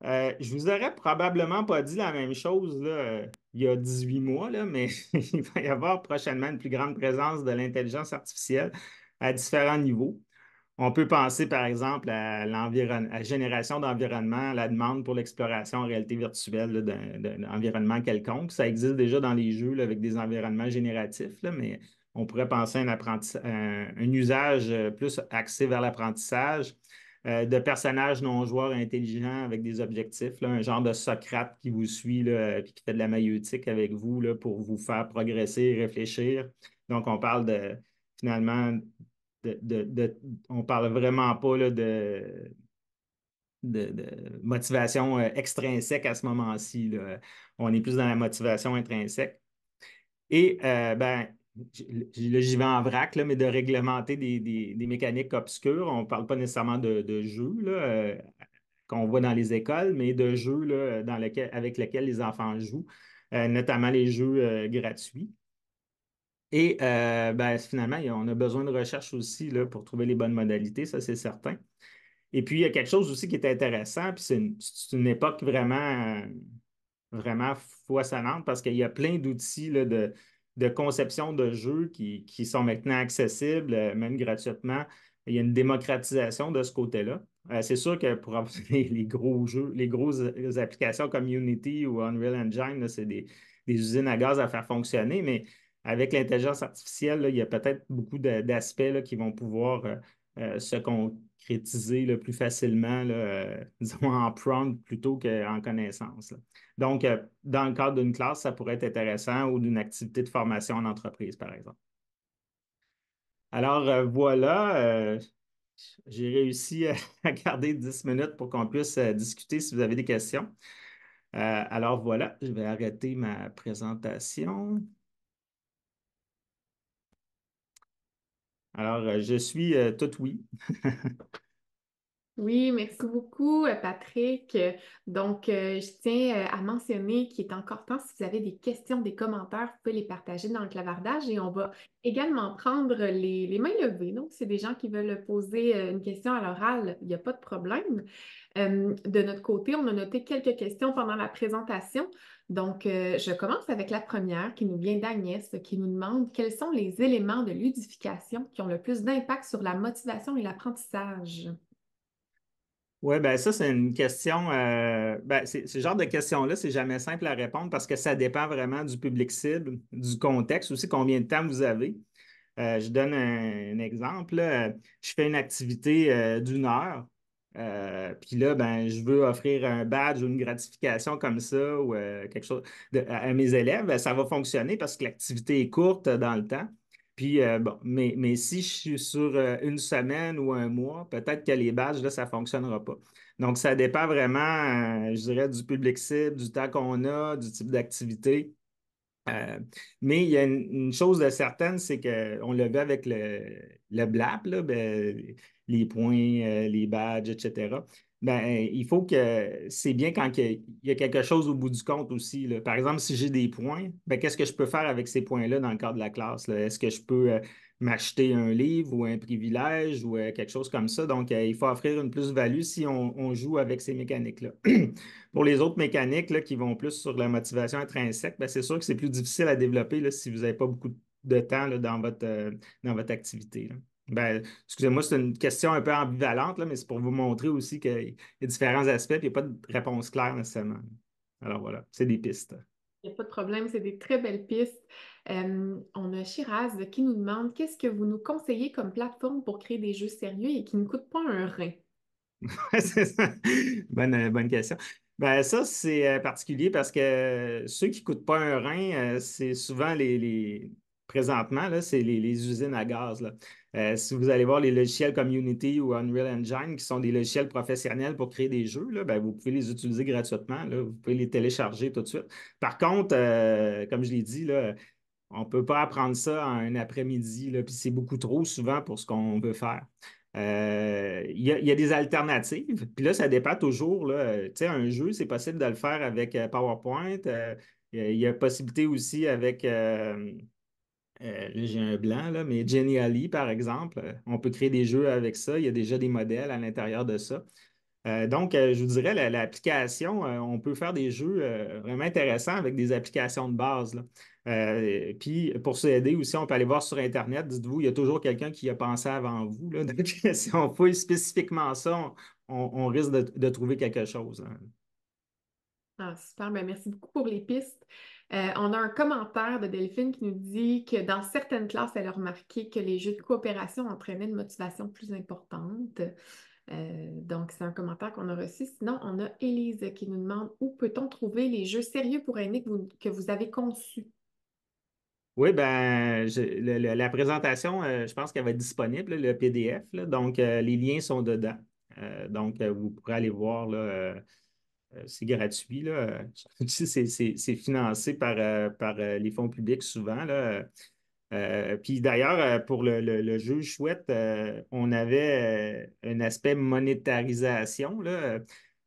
S2: Je vous aurais probablement pas dit la même chose là, il y a 18 mois, là, mais il va y avoir prochainement une plus grande présence de l'intelligence artificielle à différents niveaux. On peut penser, par exemple, à la génération d'environnement, à la demande pour l'exploration en réalité virtuelle là, d'un environnement quelconque. Ça existe déjà dans les jeux là, avec des environnements génératifs, là, mais on pourrait penser à un usage plus axé vers l'apprentissage de personnages non joueurs intelligents avec des objectifs, là, un genre de Socrate qui vous suit là, puis qui fait de la maïeutique avec vous là, pour vous faire progresser et réfléchir. Donc, on parle de finalement on parle vraiment pas là, de motivation extrinsèque à ce moment-ci, là. On est plus dans la motivation intrinsèque. Et ben, là, j'y vais en vrac, là, mais de réglementer des mécaniques obscures. On ne parle pas nécessairement de jeux là, qu'on voit dans les écoles, mais de jeux là, avec lesquels les enfants jouent, notamment les jeux gratuits. Et ben, finalement, on a besoin de recherche aussi là, pour trouver les bonnes modalités, ça c'est certain. Et puis, il y a quelque chose aussi qui est intéressant, puis c'est une époque vraiment foisonnante parce qu'il y a plein d'outils là, de conception de jeux qui sont maintenant accessibles, même gratuitement. Il y a une démocratisation de ce côté-là. C'est sûr que pour avoir les gros jeux, les grosses applications comme Unity ou Unreal Engine, là, c'est des usines à gaz à faire fonctionner, mais avec l'intelligence artificielle, là, il y a peut-être beaucoup d'aspects là, qui vont pouvoir se concrétiser là, plus facilement, là, disons en prompt plutôt qu'en connaissance, là. Donc, dans le cadre d'une classe, ça pourrait être intéressant ou d'une activité de formation en entreprise, par exemple. Alors, voilà, j'ai réussi à garder 10 minutes pour qu'on puisse discuter si vous avez des questions. Alors, voilà, je vais arrêter ma présentation. Alors, je suis tout oui.
S1: Oui, merci beaucoup, Patrick. Donc, je tiens à mentionner qu'il est encore temps, si vous avez des questions, des commentaires, vous pouvez les partager dans le clavardage et on va également prendre les mains levées. Donc, c'est des gens qui veulent poser une question à l'oral, il n'y a pas de problème. De notre côté, on a noté quelques questions pendant la présentation. Donc, je commence avec la première qui nous vient d'Agnès, qui nous demande quels sont les éléments de ludification qui ont le plus d'impact sur la motivation et l'apprentissage.
S2: Oui, ben ça, c'est une question. Ben, ce genre de questions-là, c'est jamais simple à répondre parce que ça dépend vraiment du public cible, du contexte aussi, combien de temps vous avez. Je donne un exemple, là. Je fais une activité d'une heure. Puis là, ben, je veux offrir un badge ou une gratification comme ça ou quelque chose à mes élèves. Ben, ça va fonctionner parce que l'activité est courte dans le temps. Puis, bon, mais si je suis sur une semaine ou un mois, peut-être que les badges, là, ça ne fonctionnera pas. Donc, ça dépend vraiment, je dirais, du public cible, du temps qu'on a, du type d'activité. Euh, mais il y a une chose de certaine, c'est qu'on l'a vu avec le BLAP, là, ben, les points, les badges, etc. Ben, il faut que c'est bien quand il y a quelque chose au bout du compte aussi, là. Par exemple, si j'ai des points, ben, qu'est-ce que je peux faire avec ces points-là dans le cadre de la classe, là? Est-ce que je peux m'acheter un livre ou un privilège ou quelque chose comme ça? Donc, il faut offrir une plus-value si on joue avec ces mécaniques-là. Pour les autres mécaniques là, qui vont plus sur la motivation intrinsèque, ben, c'est sûr que c'est plus difficile à développer là, si vous n'avez pas beaucoup de temps là, dans votre activité, là. Ben, excusez-moi, c'est une question un peu ambivalente, là, mais c'est pour vous montrer aussi qu'il y a différents aspects et il n'y a pas de réponse claire nécessairement. Alors voilà, c'est des pistes.
S1: Il n'y a pas de problème, c'est des très belles pistes. On a Shiraz qui nous demande qu'est-ce que vous nous conseillez comme plateforme pour créer des jeux sérieux et qui ne coûtent pas un rein?
S2: C'est ça. Bonne question. Ben, ça, c'est particulier parce que ceux qui ne coûtent pas un rein, c'est souvent présentement, là, c'est les usines à gaz, là. Si vous allez voir les logiciels comme Unity ou Unreal Engine, qui sont des logiciels professionnels pour créer des jeux, là, ben, vous pouvez les utiliser gratuitement, là. Vous pouvez les télécharger tout de suite. Par contre, comme je l'ai dit, là, on ne peut pas apprendre ça en un après-midi, là, puis c'est beaucoup trop souvent pour ce qu'on veut faire. Il y a des alternatives, puis là, ça dépend toujours, là. Tu sais, un jeu, c'est possible de le faire avec PowerPoint. Il y a possibilité aussi avec, là, j'ai un blanc, là, mais Genially, par exemple. On peut créer des jeux avec ça. Il y a déjà des modèles à l'intérieur de ça. Donc, je vous dirais, l'application, on peut faire des jeux vraiment intéressants avec des applications de base, là. Puis, pour s'aider aussi, on peut aller voir sur Internet. Dites-vous, il y a toujours quelqu'un qui y a pensé avant vous, là. Donc, si on fouille spécifiquement ça, on risque de trouver quelque chose, hein.
S1: Ah, super, ben, merci beaucoup pour les pistes. On a un commentaire de Delphine qui nous dit que dans certaines classes, elle a remarqué que les jeux de coopération entraînaient une motivation plus importante. Donc, c'est un commentaire qu'on a reçu. Sinon, on a Élise qui nous demande où peut-on trouver les jeux sérieux pour aînés que vous avez conçus?
S2: Oui, ben, la présentation, je pense qu'elle va être disponible, là, le PDF, là. Donc, les liens sont dedans. Donc, vous pourrez aller voir, là, c'est gratuit, là. C'est financé par les fonds publics souvent, là. Puis d'ailleurs, pour le jeu chouette, on avait un aspect monétarisation là,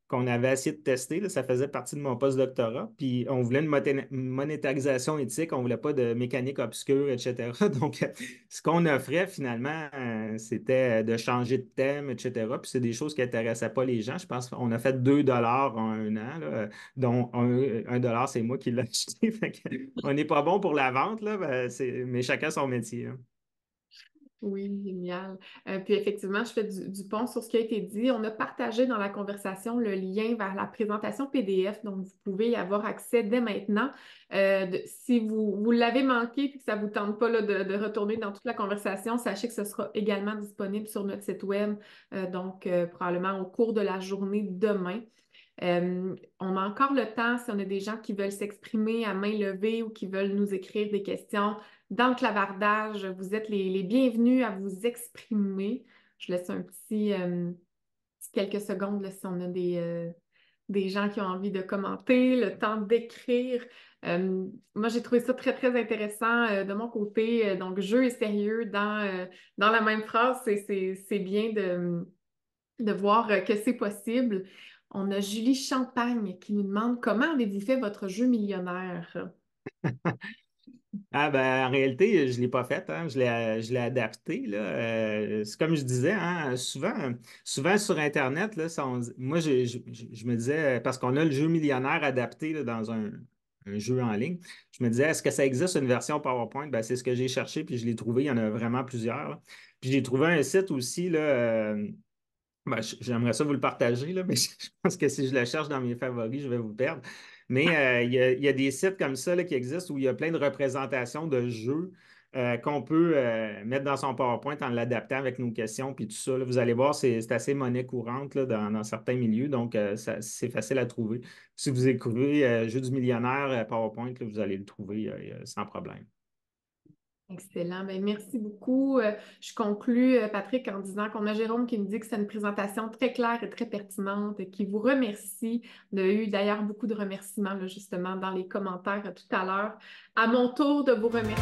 S2: qu'on avait essayé de tester, là. Ça faisait partie de mon post-doctorat. Puis on voulait une monétarisation éthique, on ne voulait pas de mécanique obscure, etc. Donc, ce qu'on offrait finalement, c'était de changer de thème, etc. Puis c'est des choses qui n'intéressaient pas les gens. Je pense qu'on a fait 2 $ en un an, là, dont un dollar, c'est moi qui l'ai acheté. Fait que on n'est pas bon pour la vente, là, ben, mais chacun son métier, hein.
S1: Oui, génial. Puis effectivement, je fais du pont sur ce qui a été dit. On a partagé dans la conversation le lien vers la présentation PDF, donc vous pouvez y avoir accès dès maintenant. Si vous l'avez manqué et que ça ne vous tente pas là, de retourner dans toute la conversation, sachez que ce sera également disponible sur notre site web, donc probablement au cours de la journée demain. On a encore le temps si on a des gens qui veulent s'exprimer à main levée ou qui veulent nous écrire des questions dans le clavardage. Vous êtes les bienvenus à vous exprimer. Je laisse un petit quelques secondes là, si on a des gens qui ont envie de commenter, le temps d'écrire. Moi, j'ai trouvé ça très, très intéressant de mon côté. Donc, jeu et sérieux dans la même phrase, c'est bien de voir que c'est possible. On a Julie Champagne qui nous demande comment avez-vous fait votre jeu millionnaire?
S2: Ah ben, en réalité, je ne l'ai pas fait, hein. Je l'ai adapté, là. C'est comme je disais, hein, souvent sur Internet, là, moi, je me disais, parce qu'on a le jeu millionnaire adapté là, dans un jeu en ligne, je me disais, est-ce que ça existe une version PowerPoint? Ben, c'est ce que j'ai cherché, puis je l'ai trouvé. Il y en a vraiment plusieurs, là. Puis j'ai trouvé un site aussi, là, ben, j'aimerais ça vous le partager, là, mais je pense que si je le cherche dans mes favoris, je vais vous perdre. Mais il y a des sites comme ça là, qui existent où il y a plein de représentations de jeux qu'on peut mettre dans son PowerPoint en l'adaptant avec nos questions puis tout ça, là. Vous allez voir, c'est assez monnaie courante là, dans certains milieux, donc c'est facile à trouver. Si vous écrivez Jeu du millionnaire PowerPoint, là, vous allez le trouver sans problème.
S1: Excellent. Ben, merci beaucoup. Je conclus, Patrick, en disant qu'on a Jérôme qui nous dit que c'est une présentation très claire et très pertinente, et qui vous remercie. On a eu d'ailleurs beaucoup de remerciements, là, justement, dans les commentaires tout à l'heure. À mon tour de vous remercier.